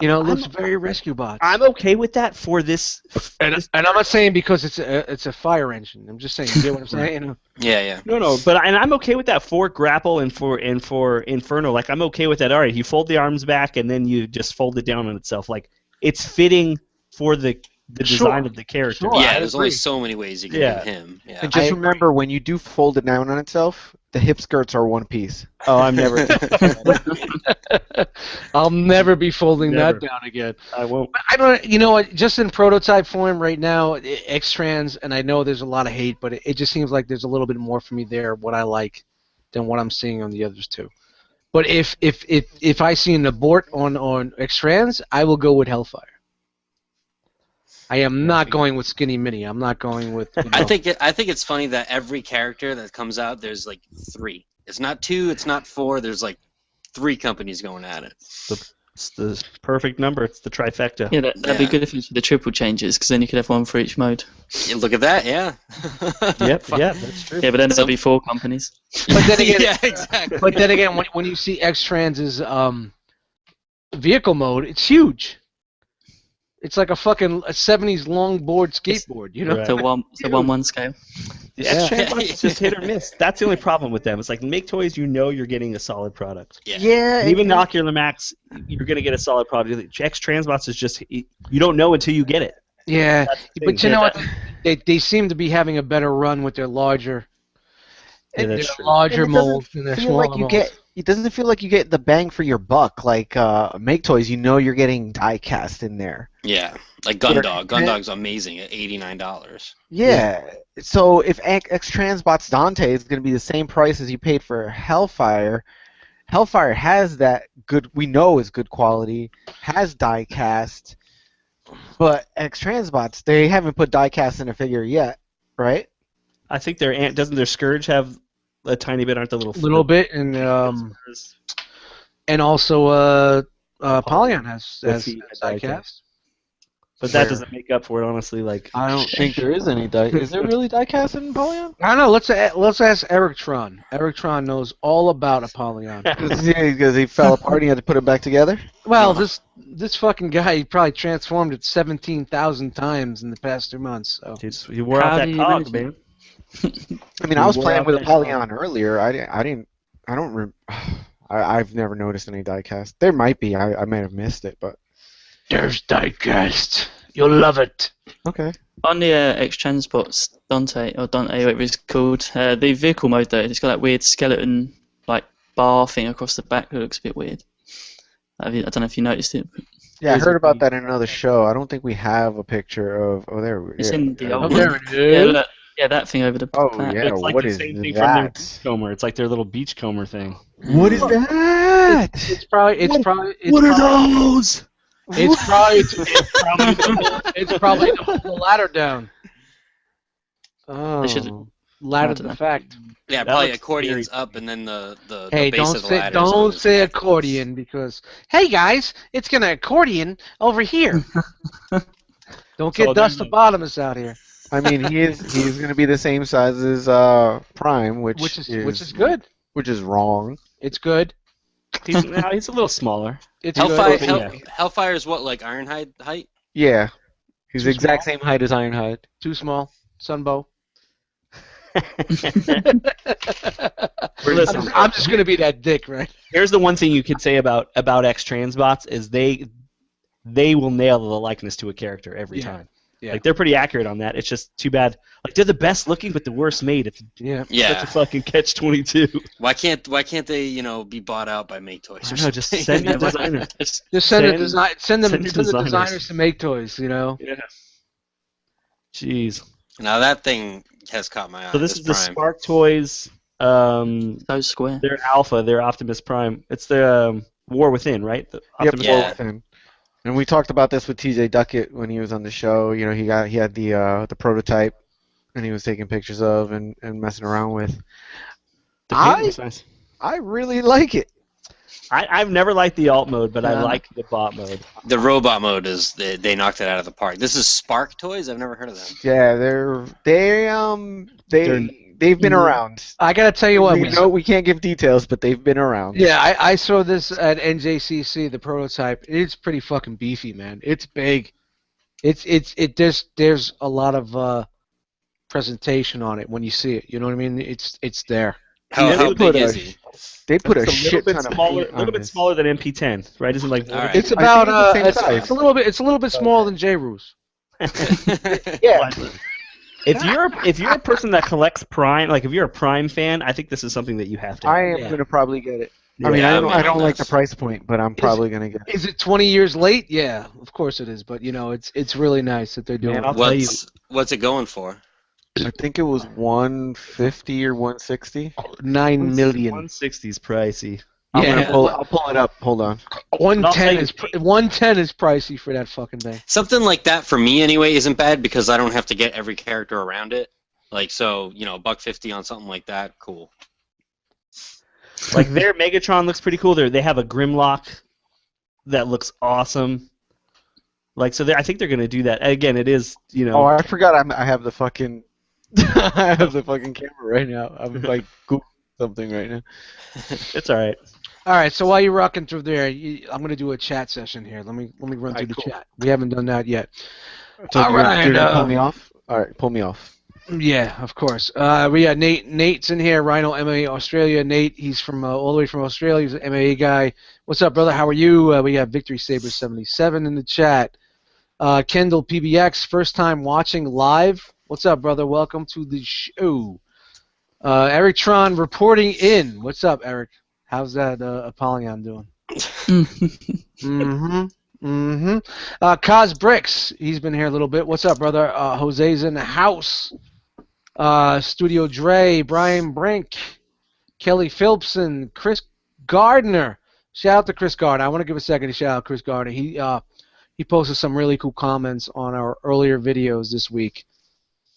It looks very Rescue Bot. I'm okay with that for this. And I'm not saying because it's a fire engine. I'm just saying, you get what I'm saying? Yeah. No, but I'm okay with that for Grapple and for Inferno. Like I'm okay with that. All right, you fold the arms back and then you just fold it down on itself. Like it's fitting for the design of the character. Sure. Yeah, there's only so many ways you can do him. Yeah. And just remember, when you do fold it down on itself, the hip skirts are one piece. Oh, I'm never. I'll never be folding Never. that down again. I won't. I don't. You know what? Just in prototype form right now, X-Trans, and I know there's a lot of hate, but it just seems like there's a little bit more for me there, what I like, than what I'm seeing on the others too. But if I see an abort on X-Trans, I will go with Hellfire. I am not going with Skinny Mini. I'm not going with. I think it's funny that every character that comes out, there's like 3. It's not 2. It's not 4. There's like 3 companies going at it. It's the perfect number. It's the trifecta. Yeah, that'd be good if it's the triple changes, because then you could have one for each mode. Yeah, look at that, yeah. Yep, yeah, that's true. Yeah, but then there'll be 4 companies. But then again, yeah, exactly. But then again, when you see X-Trans's vehicle mode, it's huge. It's like a 70s longboard skateboard, Right. It's a 1-1 scale. The X-Trans is just hit or miss. That's the only problem with them. It's like Make Toys, you're getting a solid product. Yeah. And even the Ocular Max, you're going to get a solid product. X-Transbots is just, you don't know until you get it. Yeah, but you know what? They seem to be having a better run with their larger, molds than their smaller molds. It doesn't feel like you get the bang for your buck. Like Make Toys, you're getting die cast in there. Yeah, like Gundog. Gundog's amazing at $89. Yeah. So if X-Transbot's Dante is going to be the same price as you paid for Hellfire, Hellfire has that good, we know is good quality, has die cast, but X-Transbots, they haven't put die cast in a figure yet, right? I think doesn't their Scourge have a tiny bit, aren't the little bit, and also Polyon has die cast. But that doesn't make up for it, honestly. Like I don't think there is any die. Is there really die cast in Polyon? I don't know. Let's ask Eric Tron. Eric Tron knows all about Apollyon. Because he fell apart and he had to put it back together? Well, this fucking guy, he probably transformed it 17,000 times in the past 2 months. So. He wore out that cog, man. I mean, I was playing with Apollyon earlier. I've never noticed any die cast. There might be. I might have missed it, but. There's die cast. You'll love it. Okay. On the X-Transbots Dante, whatever it's called, the vehicle mode though, it's got that weird skeleton like bar thing across the back that looks a bit weird. I don't know if you noticed it. Yeah, I heard about that in another show. I don't think we have a picture of. Oh, there we go. It's in the old there one. it is. Yeah, that thing over the back. Yeah, It's like what the is same thing that? from their beachcomber. It's like their little beachcomber thing. What is that? It's probably. What are those? It's probably to pull the ladder down. Oh. ladder dunno. effect. Yeah, That probably looks accordions very up, and then the Hey, base of the ladder. don't say accordion because hey guys, it's gonna accordion over here. Don't So get there's Dust the Bottomless out here, I mean, he's going to be the same size as Prime, which is good. which is wrong. It's good. he's a little smaller. It's Hellfire, good. Yeah. Hellfire is what, like Ironhide height? Yeah, he's Too the exact small? same height as Ironhide. Too small. Sunbow. Listen, I'm just gonna be that dick, right? here's the one thing you could say about X-Trans bots is they will nail the likeness to a character every Yeah. time. Yeah. Like they're pretty accurate on that. It's just too bad. Like they're the best looking but the worst made. It's Yeah. Yeah. such a fucking catch-22. Why can't they be bought out by Make Toys? I Or know, just something? send Yeah, the designer. Just Just send send the the designers. designers to make toys. You know. Yeah. Jeez. Now that thing has caught my eye. So this is the Prime. Spark Toys. So square. They're Alpha. They're Optimus Prime. It's the War Within, right? The Yep, Optimus Yeah. War Within. And we talked about this with TJ Duckett when he was on the show. You know, he had the prototype, and he was taking pictures of and messing around with. The paint looks nice. I really like it. I've never liked the alt mode, but I Yeah. like the bot mode. The robot mode is they knocked it out of the park. This is Spark Toys. I've never heard of them. Yeah, they've been around. I gotta tell you what. We know we can't give details, but they've been around. Yeah, I saw this at NJCC, the prototype. It's pretty fucking beefy, man. It's big. There's a lot of presentation on it when you see it. You know what I mean? It's there. How Yeah, big is he? They put a It's shit ton of smaller, paint a little on bit this. smaller than MP10, right? Isn't it like All right. It's I about think it's the same it's size. a little bit smaller than J-Ru's. Yeah. If you're a person that collects Prime, like if you're a Prime fan, I think this is something that you have to. I am Yeah. gonna probably get it. Yeah, I mean, I'm in I don't on like the this. price point, but I'm probably gonna get it. Is it 20 years late? Yeah, of course it is. But you know, it's really nice that they're doing. Man, I'll it. tell you. What's it going for? I think it was 150 or 160. 9 million. 160 is pricey. Yeah. I'll pull it up. Hold on. 110 I'll is 110 is pricey for that fucking thing. Something like that for me anyway isn't bad because I don't have to get every character around it. Like so, $150 on something like that, cool. Like their Megatron looks pretty cool. They have a Grimlock that looks awesome. Like so, I think they're gonna do that again. It is Oh, I forgot. I have the fucking. I have the fucking camera right now. I'm like Googling something right now. it's all right. All right, so while you're rocking through there, I'm gonna do a chat session here. Let me run through the cool. chat. We haven't done that yet. So All right, you're gonna pull me off. All right, pull me off. Yeah, of course. We got Nate. Nate's in here. Rhino MMA Australia. Nate, he's from all the way from Australia. He's an MMA guy. What's up, brother? How are you? We got Victory Saber 77 in the chat. Kendall PBX, first time watching live. What's up, brother? Welcome to the show. Eric Tron reporting in. What's up, Eric? How's that Apollyon doing? Cos Bricks, he's been here a little bit. What's up, brother? Jose's in the house. Studio Dre, Brian Brink, Kelly Philpson, Chris Gardner. Shout out to Chris Gardner. I want to give a second to shout out Chris Gardner. He posted some really cool comments on our earlier videos this week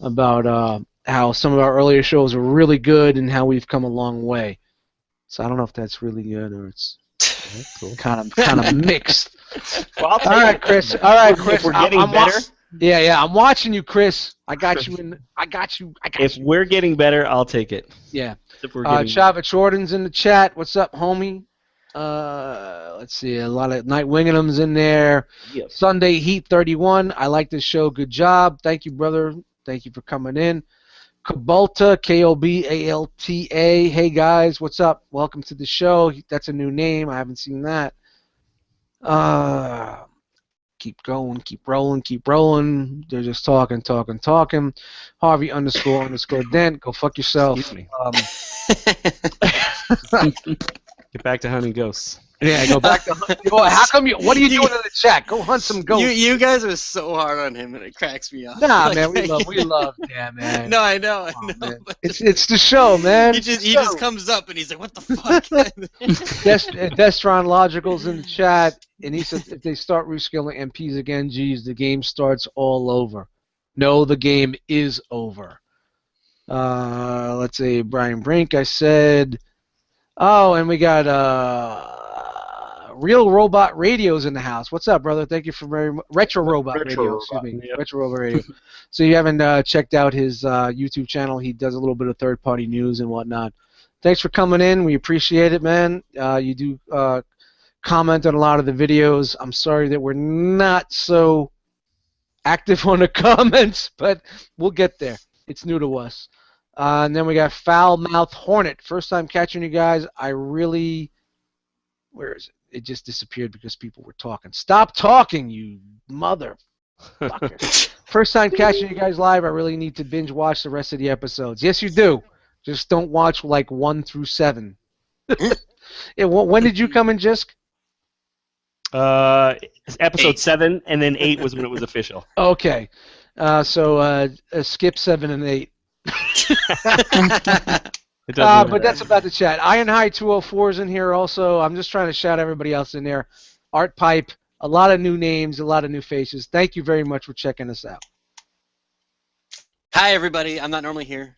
about how some of our earlier shows were really good and how we've come a long way. So I don't know if that's really good or it's Cool. kind of mixed. Well, I'll tell All you, right, Chris. All right, Chris. If we're getting I'm better, yeah. I'm watching you, Chris. I got you. if we're getting better, I'll take it. Yeah. If we're getting Chavez Jordan's in the chat. What's up, homie? Let's see. A lot of Night Wingham's in there. Yep. Sunday Heat 31. I like this show. Good job. Thank you, brother. Thank you for coming in. Kobalta, Kobalta. Hey guys, what's up? Welcome to the show. That's a new name. I haven't seen that. Keep going, keep rolling. They're just talking. Harvey _ Dent. Go fuck yourself. Excuse me. Get back to hunting ghosts. Yeah, go back to hunt. How come you? What are you doing in the chat? Go hunt some ghosts. You guys are so hard on him, and it cracks me up. Nah, Like, man, we love, yeah, man. No, I know. Man. But It's the show, man. he just comes up and he's like, "What the fuck?" Destron Logical's in the chat, and he said if they start reskilling MPs again, geez, the game starts all over. No, the game is over. Let's see, Brian Brink, I said. Oh, and we got Real Robot Radios in the house. What's up, brother? Thank you for very much. Retro Robot Retro Radio, Robot, excuse me. yep. Retro Robot Radio. So you haven't checked out his YouTube channel. He does a little bit of third-party news and whatnot. Thanks for coming in. We appreciate it, man. You do comment on a lot of the videos. I'm sorry that we're not so active on the comments, but we'll get there. It's new to us. And then we got Foul Mouth Hornet. First time catching you guys. I really... Where is it? It just disappeared because people were talking. Stop talking, you motherfucker. First time catching you guys live. I really need to binge watch the rest of the episodes. Yes, you do. Just don't watch like 1 through 7. Yeah, when did you come in, Jisk? Episode 8. 7, and then 8 was when it was official. Okay. So skip 7 and 8. It doesn't But that's about the chat. Iron High 204 is in here also. I'm just trying to shout everybody else in there. Art Pipe, a lot of new names, a lot of new faces. Thank you very much for checking us out. Hi, everybody. I'm not normally here.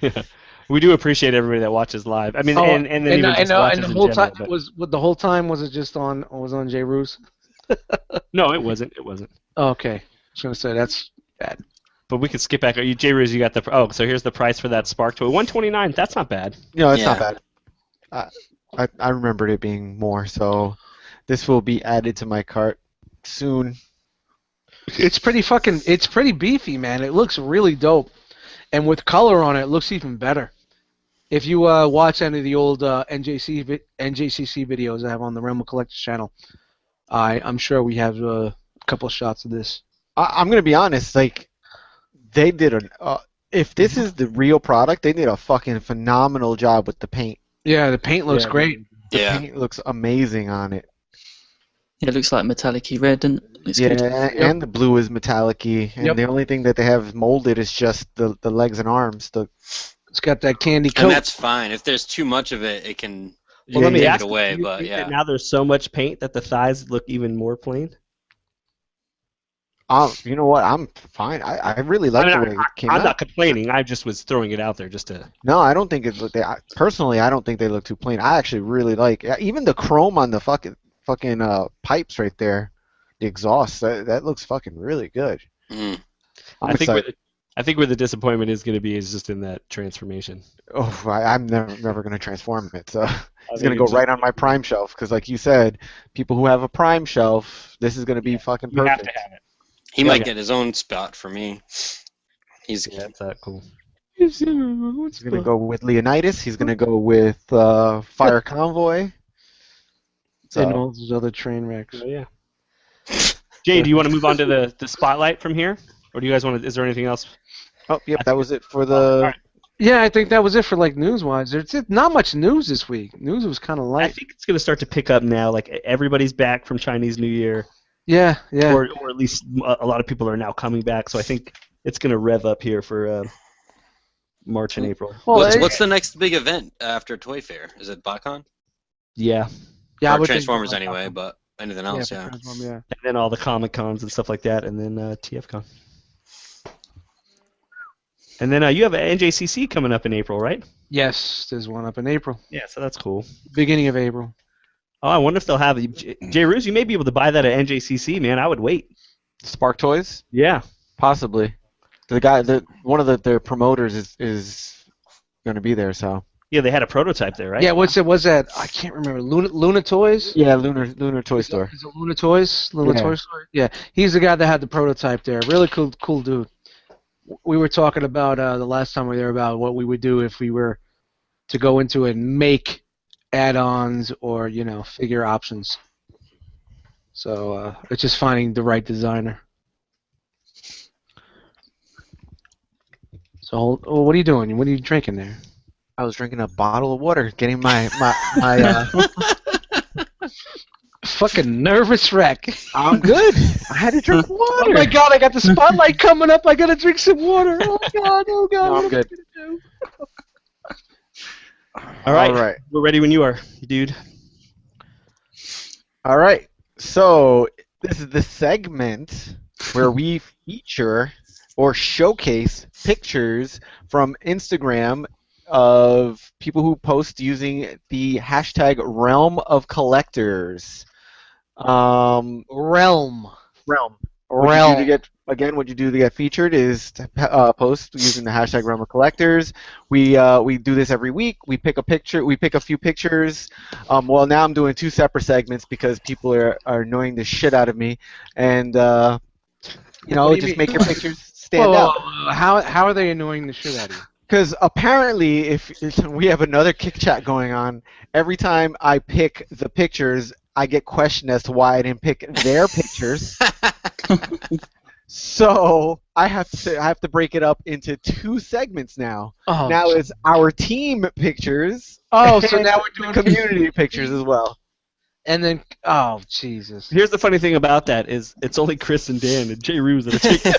Yeah. We do appreciate everybody that watches live. I mean, and then even just watches the in whole general, time the whole time was it just on J. Roos? No, it wasn't. It wasn't. Okay, I was gonna say that's bad. But we could skip back. J. Ruse, you got the. Oh, so here's the price for that Spark toy. $129. That's not bad. No, it's Yeah. not bad. I remembered it being more, so this will be added to my cart soon. It's pretty beefy, man. It looks really dope, and with color on it, it looks even better. If you watch any of the old NJCC videos I have on the Realm of Collectors channel, I'm sure we have a couple of shots of this. I'm gonna be honest, like they did if this is the real product, they did a fucking phenomenal job with the paint. Yeah, the paint looks great. The Yeah. paint looks amazing on it. Yeah, it looks like metallic-y red, and it's Yeah, good. and the blue is metallic-y, and Yep. the only thing that they have molded is just the legs and arms. It's got that candy coat. And that's fine. If there's too much of it, it can Well, let me take ask it away. you, do you But think yeah. that now there's so much paint that the thighs look even more plain? You know what? I'm fine. I really like the way it came I'm out. not complaining. I just was throwing it out there just to. No, I don't think it look. Personally, I don't think they look too plain. I actually really like even the chrome on the fucking pipes right there, the exhaust. That looks fucking really good. Mhm. I'm I think excited. where the disappointment is going to be is just in that transformation. Oh, I'm never gonna transform it. So it's think gonna go it's right on my Prime shelf because, like you said, people who have a Prime shelf, this is gonna be fucking You have perfect. to have it. He Yeah, might yeah. get his own spot for me. He's Yeah, that's that cool. He's gonna go with Leonidas. He's gonna go with Fire Convoy. So, and all those other train wrecks. Oh, yeah. Jay, do you want to move on to the spotlight from here, or do you guys want to? Is there anything else? oh, yep, that was it for the. All right. Yeah, I think that was it for like news-wise. There's not much news this week. News was kind of I light. think it's going to start to pick up now. Like everybody's back from Chinese New Year, Yeah. or at least a lot of people are now coming back. So I think it's going to rev up here for March and April. Well, what's the next big event after Toy Fair? Is it BotCon? Yeah, yeah, I Or would think Transformers about anyway, that. but anything Yeah, else, for yeah. Transform, yeah. and then all the Comic Cons and stuff like that, and then TFCon. And then you have an NJCC coming up in April, right? Yes, there's one up in April, Yeah, so that's cool. beginning of April. Oh, I wonder if they'll have Jay Ruse. You may be able to buy that at NJCC, man. I would wait. Spark Toys? Yeah. Possibly. One of their promoters is going to be there, so. Yeah, they had a prototype there, right? Yeah, what's that? I can't remember. Luna Toys? Yeah, Lunar Toy Store. Is it Luna Toys? Luna Yeah. Toy Store? Yeah, he's the guy that had the prototype there. Really cool dude. We were talking about the last time we were there about what we would do if we were to go into and make add-ons or figure options. So it's just finding the right designer. So what are you doing? What are you drinking there? I was drinking a bottle of water, getting my Fucking nervous wreck. I'm good. I had to drink water. Oh my god, I got the spotlight coming up. I gotta drink some water. Oh god. No, what I'm am I good. gonna do? All right. All right. We're ready when you are, dude. All right. So this is the segment where we feature or showcase pictures from Instagram of people who post using the hashtag Realm of Collectors. Realm. What you do to get what you do to get featured is to post using the hashtag Realm of Collectors. We do this every week. We pick a picture. We pick a few pictures. Well, now I'm doing 2 separate segments because people are annoying the shit out of me, and What do you just mean? make your pictures stand Whoa, out. how are they annoying the shit out of you? Because apparently, if we have another kick chat going on, every time I pick the pictures, I get questioned as to why I didn't pick their pictures. So I have to break it up into 2 segments now. Oh, Now it's our team pictures. Oh, so and now we're doing community pictures as well. And then, oh Jesus! Here's the funny thing about that is it's only Chris and Dan and Jay Ruse that are taking.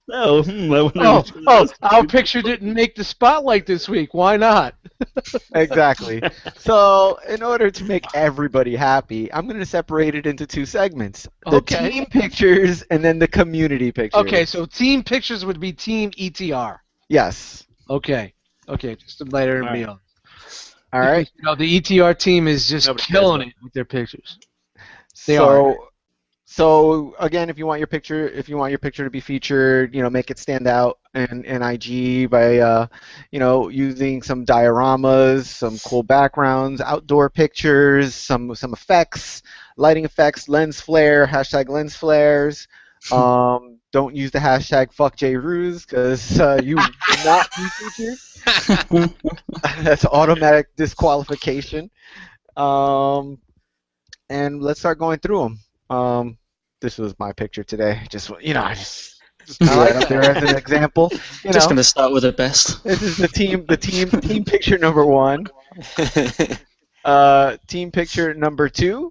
No, I wonder which one of those our two- picture didn't make the spotlight this week. Why not? Exactly. So in order to make everybody happy, I'm going to separate it into 2 segments: the Okay. team pictures and then the community pictures. Okay, so team pictures would be team ETR. Yes. Okay, just to let everybody know. All right. Because, the ETR team is just Nobody killing cares it with their pictures. They are. So again, if you want your picture to be featured, make it stand out in IG by using some dioramas, some cool backgrounds, outdoor pictures, some effects, lighting effects, lens flare, hashtag lens flares. Don't use the hashtag #FuckJRuse because you will not be featured. That's automatic disqualification. And let's start going through them. This was my picture today. I just threw that up there as an example. Just going to start with the best. This is the team picture number 1. Team picture number 2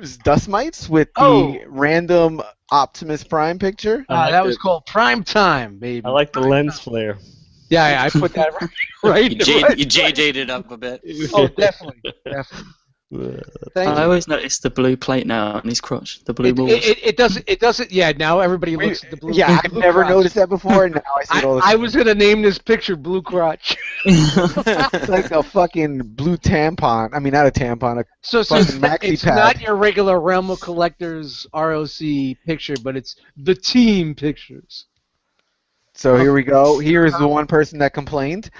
is Dust Mites with the random Optimus Prime picture. That was called Prime Time, baby. I like the lens flare. Yeah, I put that right. You JJ'd it up a bit. Oh, definitely. Thank I you. always notice the blue plate now on his crotch, the blue balls. It doesn't. Yeah, now everybody looks at the blue. Yeah, I've blue never crotch. noticed that before, and now I see it all the time. I was gonna name this picture Blue Crotch. It's like a fucking blue tampon. I mean, not a tampon. So Fucking maxi it's pad. not your regular Realm of Collectors ROC picture, but it's the team pictures. So here we go. Here is the one person that complained.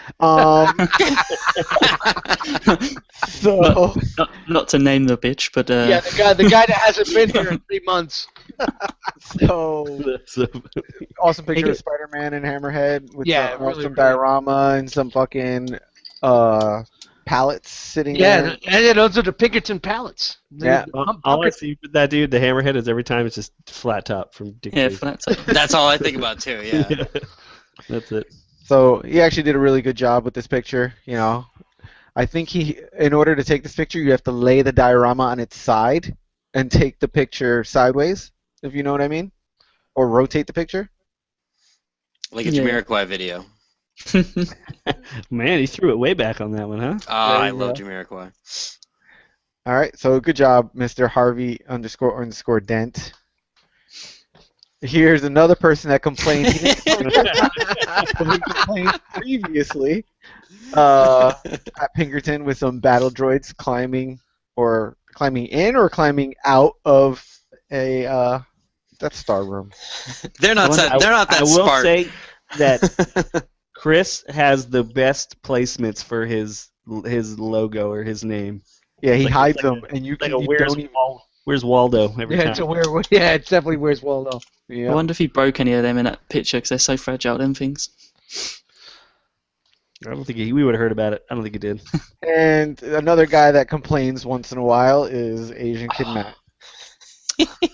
So Not to name the bitch, but Yeah, the guy that hasn't been here in 3 months. awesome picture of Spider-Man and Hammerhead with Yeah, some really awesome great. diorama and some fucking pallets sitting there. And those are the Pinkerton pallets. Yeah. All I see with that dude, the hammerhead, is every time it's just flat top from Dick yeah, Tracy. flat top. That's all I think about too. Yeah. That's it. So he actually did a really good job with this picture. I think in order to take this picture, you have to lay the diorama on its side and take the picture sideways, if you know what I mean, or rotate the picture. Like a Jamiroquai video. Man, he threw it way back on that one, huh? Oh, I love Jamiroquai. All right, so good job, Mr. Harvey __ Dent. Here's another person that complained. He complained previously at Pinkerton with some battle droids climbing in or climbing out of a Death Star room. They're not that I will smart. say that Chris has the best placements for his logo or his name. Yeah, he It's like- hides it's like them, and you Like can a where's Waldo every time. It's definitely Where's Waldo. Yeah. I wonder if he broke any of them in that picture because they're so fragile, them things. I don't think we would have heard about it. I don't think he did. And another guy that complains once in a while is Asian Kid Matt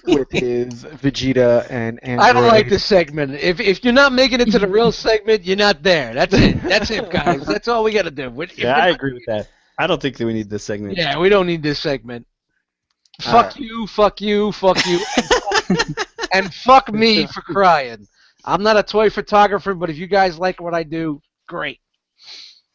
with his Vegeta and Android. I don't like this segment. If you're not making it to the real segment, you're not there. That's it. That's it, guys. That's all we got to do. I agree with that. I don't think that we need this segment. Yeah, we don't need this segment. All Fuck right. you, fuck you, fuck you, and fuck me for crying. I'm not a toy photographer, but if you guys like what I do, great.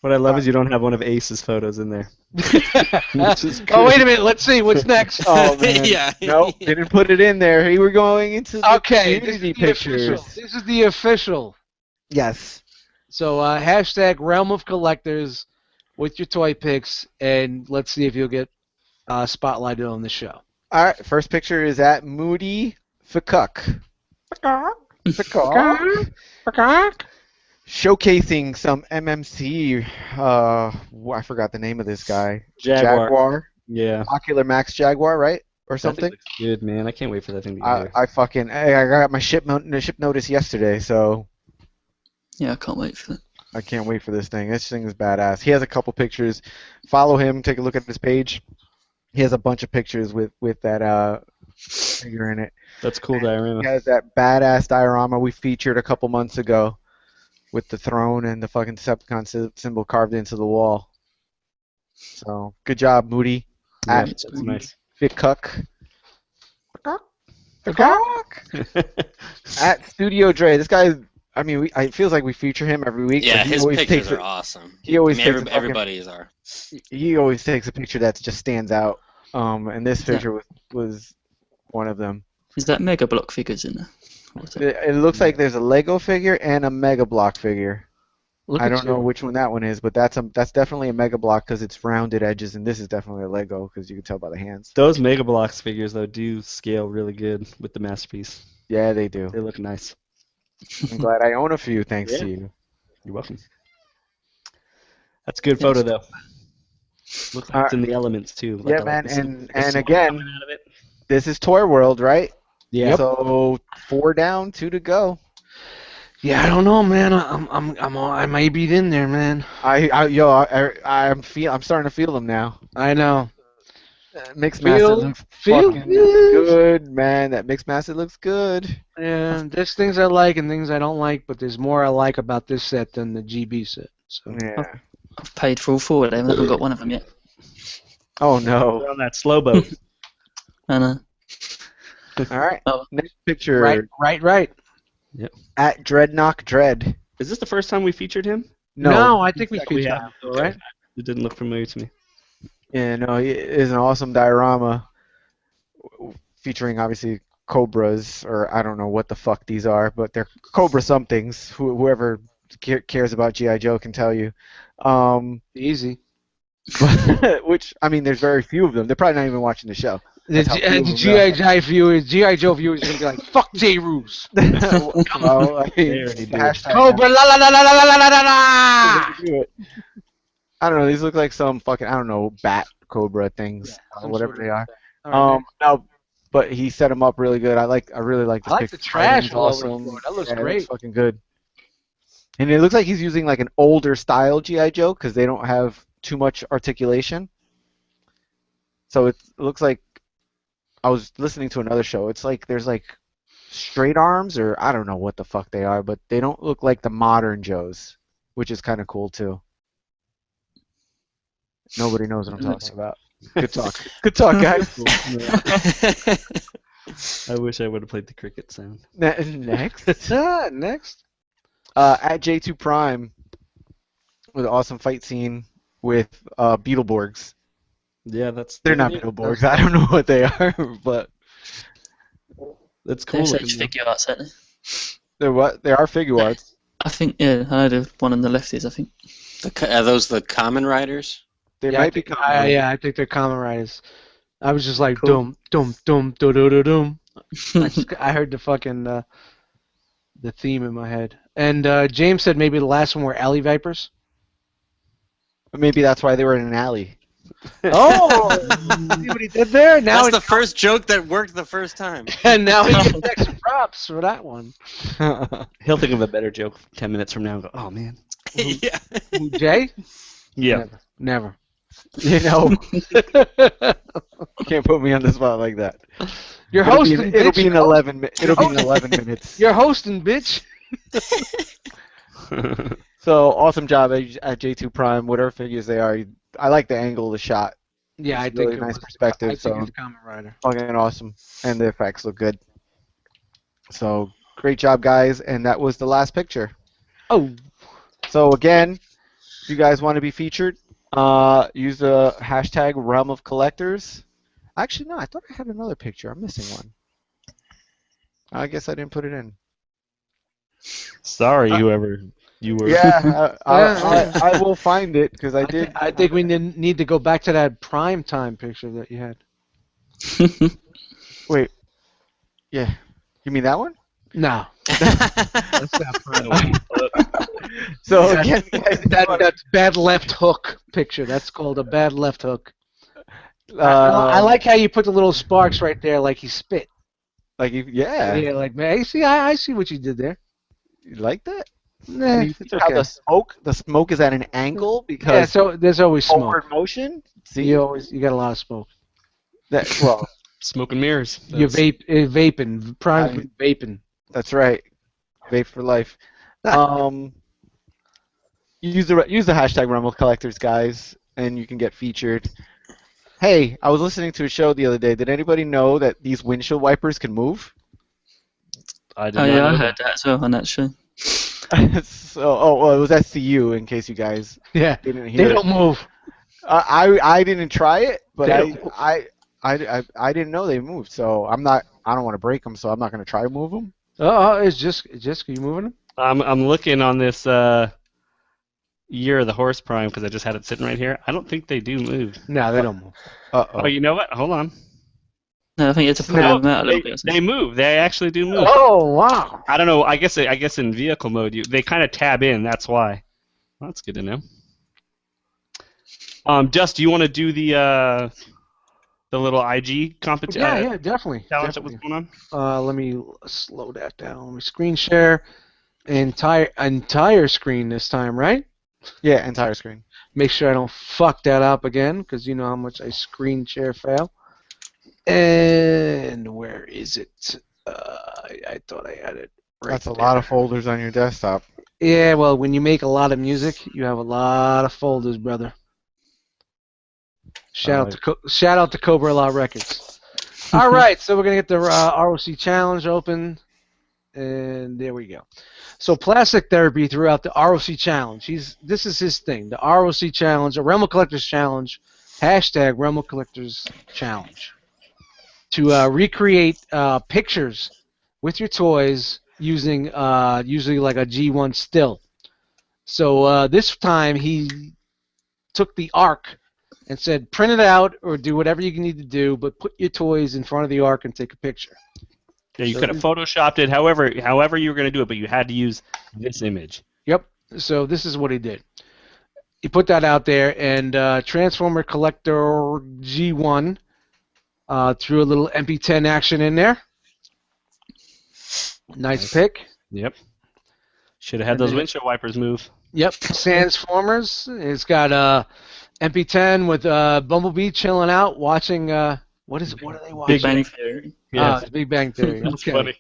What I love is you don't have one of Ace's photos in there. Oh, wait a minute. Let's see. What's next? Oh man. Yeah. Nope, didn't put it in there. We were going into the Okay, this community is the official. pictures. This is the official. Yes. So hashtag Realm of Collectors with your toy picks, and let's see if you'll get spotlighted on the show. All right. First picture is at Moody Fakuk. Showcasing some MMC. I forgot the name of this guy. Jaguar. Yeah. Ocular Max Jaguar, right? Or That thing something. looks good, man. I can't wait for that thing to be I, here. I fucking I got my ship notice yesterday, so Yeah, I can't wait for that. I can't wait for this thing. This thing is badass. He has a couple pictures. Follow him. Take a look at his page. He has a bunch of pictures with that figure in it. That's cool He diorama. has that badass diorama we featured a couple months ago with the throne and the fucking Decepticon symbol carved into the wall. So good job, Moody. Yeah, At that's nice. Fikuk. At Studio Dre. This guy, I mean, it feels like we feature him every week. Yeah, but he his always pictures takes are it. awesome. He always I mean, takes a fucking- everybody's are. He always takes a picture that just stands out. And this picture was one of them. Is that Mega Block figures in there? What's that? It looks like there's a Lego figure and a Mega Block figure. Look I at don't know you. which one that one is, but that's definitely a Mega Block because it's rounded edges, and this is definitely a Lego because you can tell by the hands. Those Mega Bloks figures, though, do scale really good with the Masterpiece. Yeah, they do. They look nice. I'm glad I own a few thanks Yeah. to you. You're welcome. That's a good photo, though. Looks like it's in the elements, too. Like, Yeah, I like man, the and smoke again, coming out of it. this is Toy World, right? Yeah. So 4 down, 2 to go. Yeah, I don't know, man. I may be in there, man. I'm starting to feel them now. I know. Mixed Feel- Master looks feel fucking good. good, man. That Mixed Master looks good. Yeah, there's things I like and things I don't like, but there's more I like about this set than the GB set. So Yeah. I've paid for all four of them. I haven't got one of them yet. Oh We're no. on that slow boat. And All right. Oh. Next picture right. at Dreadnought Dread. Is this the first time we featured him? No, I think we We featured have. him, though, right? It didn't look familiar to me. Yeah, no, it is an awesome diorama featuring obviously cobras, or I don't know what the fuck these are, but they're cobra somethings. Whoever cares about G.I. Joe can tell you. Easy. Which, I mean, there's very few of them. They're probably not even watching the show. The That's how few of them G.I. Joe viewers are gonna be like, "Fuck J. Ruse." well, I mean, They already do. hashtag Cobra la la la la la la la la la. do it. I don't know. These look like some fucking, I don't know, bat cobra things, some whatever sort of- they are. All right. No, but he set them up really good. I really like this I like picture. the trash It's all over the awesome. floor. That looks Yeah, it great. fucking good. And it looks like he's using like an older style G.I. Joe because they don't have too much articulation. So it looks like, I was listening to another show. It's like there's like straight arms, or I don't know what the fuck they are, but they don't look like the modern Joes, which is kind of cool too. Nobody knows what I'm talking about. Good talk. Good talk, guys. I wish I would have played the cricket sound. Next. Next. At J2 Prime, with an awesome fight scene with Beetleborgs. Yeah, that's. They're not Beetleborgs. I don't know what they are, but That's cool. They're looking, such though. figure arts, aren't they? they're what? They are figure arts. I think, yeah, I know the one on the left is, I think. Are those the common riders? They Yeah, might be common. yeah, I think they're common riders. I was just like, Cool. dum, dum, dum, dum, dum, dum. I heard the fucking the theme in my head. And James said maybe the last one were alley vipers. Maybe that's why they were in an alley. Oh, see what he did there? Now That's the first joke that worked the first time. and now he gets extra props for that one. He'll think of a better joke 10 minutes from now and go, oh, man. Yeah. Who, Jay? Yeah. Never. You know, you can't put me on the spot like that. You're It'll be hosting. in, it'll bitch. be in 11. It'll be in 11 minutes. You're hosting, bitch. So awesome job at J2 Prime. Whatever figures they are, I like the angle of the shot. Yeah, It's I think really it nice was, perspective. I think So it's Kamen Rider. fucking awesome, and the effects look good. So great job, guys, and that was the last picture. Oh, So again, If you guys want to be featured, use the hashtag Realm of Collectors. Actually, no, I thought I had another picture. I'm missing one. I guess I didn't put it in. Sorry, whoever you were. Yeah, Yeah. I will find it because I did. I think we need to go back to that prime time picture that you had. Wait. Yeah. You mean that one? No. That's not prime. So again, guys, That's bad left hook picture. That's called a bad left hook. I like how you put the little sparks right there, like he spit. like yeah. Yeah, like man, see, I see what you did there. You like that? Nah, And you it's see how okay. the smoke is at an angle Yeah, because so there's always smoke. forward motion. See, You got a lot of smoke. well, Smoke and mirrors. You vaping, prime vaping. that's right. Vape for life. Use the hashtag Rumble Collectors, guys, and you can get featured. Hey, I was listening to a show the other day. Did anybody know that these windshield wipers can move? I did Oh not yeah, know I that. heard that as well on that show. Well, it was SCU. In case you guys Yeah, didn't hear they it. don't move. I didn't try it, but They I didn't know they moved. So I don't want to break them, so I'm not going to try to move them. It's just you moving them? I'm looking on this year of the horse prime because I just had it sitting right here. I don't think they do move. No, they don't move. Oh, you know what? Hold on. No, I think you have to pull No, them out a little bit. Or they something. move. They actually do move. Oh wow! I don't know. I guess in vehicle mode they kind of tab in. That's why. Well, that's good to know. Just do you want to do the little IG competition? Yeah, definitely. Challenge that was going on. Let me slow that down. Let me screen share entire screen this time, right? Yeah, entire screen. Make sure I don't fuck that up again, because you know how much I screen share fail. And where is it? I thought I had it right That's a there. lot of folders on your desktop. Yeah, well, when you make a lot of music, you have a lot of folders, brother. Shout out to Cobra Law Records. All right, so we're gonna get the ROC challenge open, and there we go. So plastic therapy throughout the ROC challenge. This is his thing. The ROC challenge, a Realm of Collectors challenge, hashtag Realm of Collectors challenge. To recreate pictures with your toys using usually like a G1 still. So this time he took the arc and said, print it out or do whatever you need to do, but put your toys in front of the arc and take a picture. Yeah, you could have photoshopped it, however you were going to do it, but you had to use this image. Yep. So this is what he did. He put that out there, and Transformer Collector G1 threw a little MP10 action in there. Nice pick. Yep. Should have had those windshield wipers move. Yep. Transformers. It's got MP10 with Bumblebee chilling out, watching. What are they watching? Big Bang Theory. Yeah, It's Big Bang Theory. that's Okay. funny.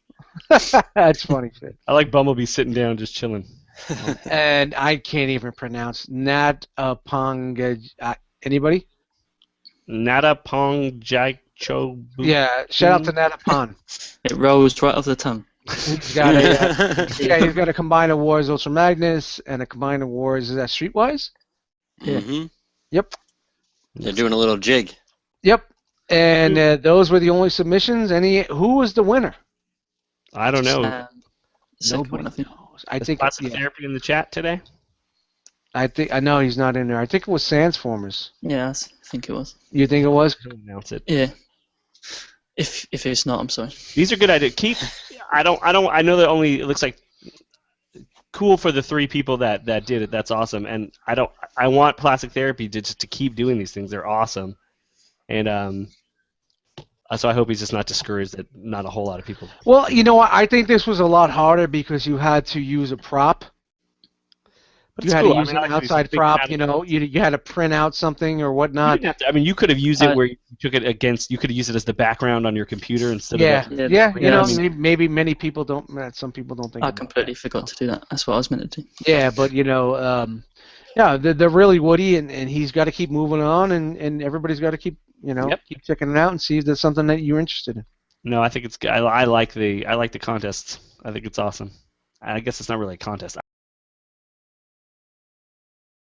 That's funny shit. I like Bumblebee sitting down, just chilling. And I can't even pronounce Nat Pong. Anybody? Nada Pong Jai Cho. Yeah. Shout out to Nat Pong. It rolls right off the tongue. He's got he's got a Combiner Wars Ultra Magnus and a Combiner Wars. Is that Streetwise? Mm-hmm. Yep. They're doing a little jig. Yep. And those were the only submissions. Who was the winner? I don't know. Second Nobody one, I think. knows. I Is think plastic therapy in the chat today? I know he's not in there. I think it was Transformers. Yeah, I think it was. You think it was? Don't announce it. Yeah. If it's not, I'm sorry. These are good ideas. I know that only it looks like cool for the 3 people that did it. That's awesome. And I want plastic therapy to keep doing these things. They're awesome. And so I hope he's just not discouraged that not a whole lot of people. Well, you know what? I think this was a lot harder because you had to use a prop. But You it's had cool. to use an outside prop. You know, you had to print out something or whatnot. You could have used it where you took it against. You could have used it as the background on your computer instead of. Yeah. You know, maybe many people don't. Some people don't think. I completely forgot to do that. That's what I was meant to do. Yeah, but you know, they're really woody, and he's got to keep moving on, and everybody's got to keep keep checking it out and see if there's something that you're interested in. No, I think it's. I like the contests. I think it's awesome. I guess it's not really a contest.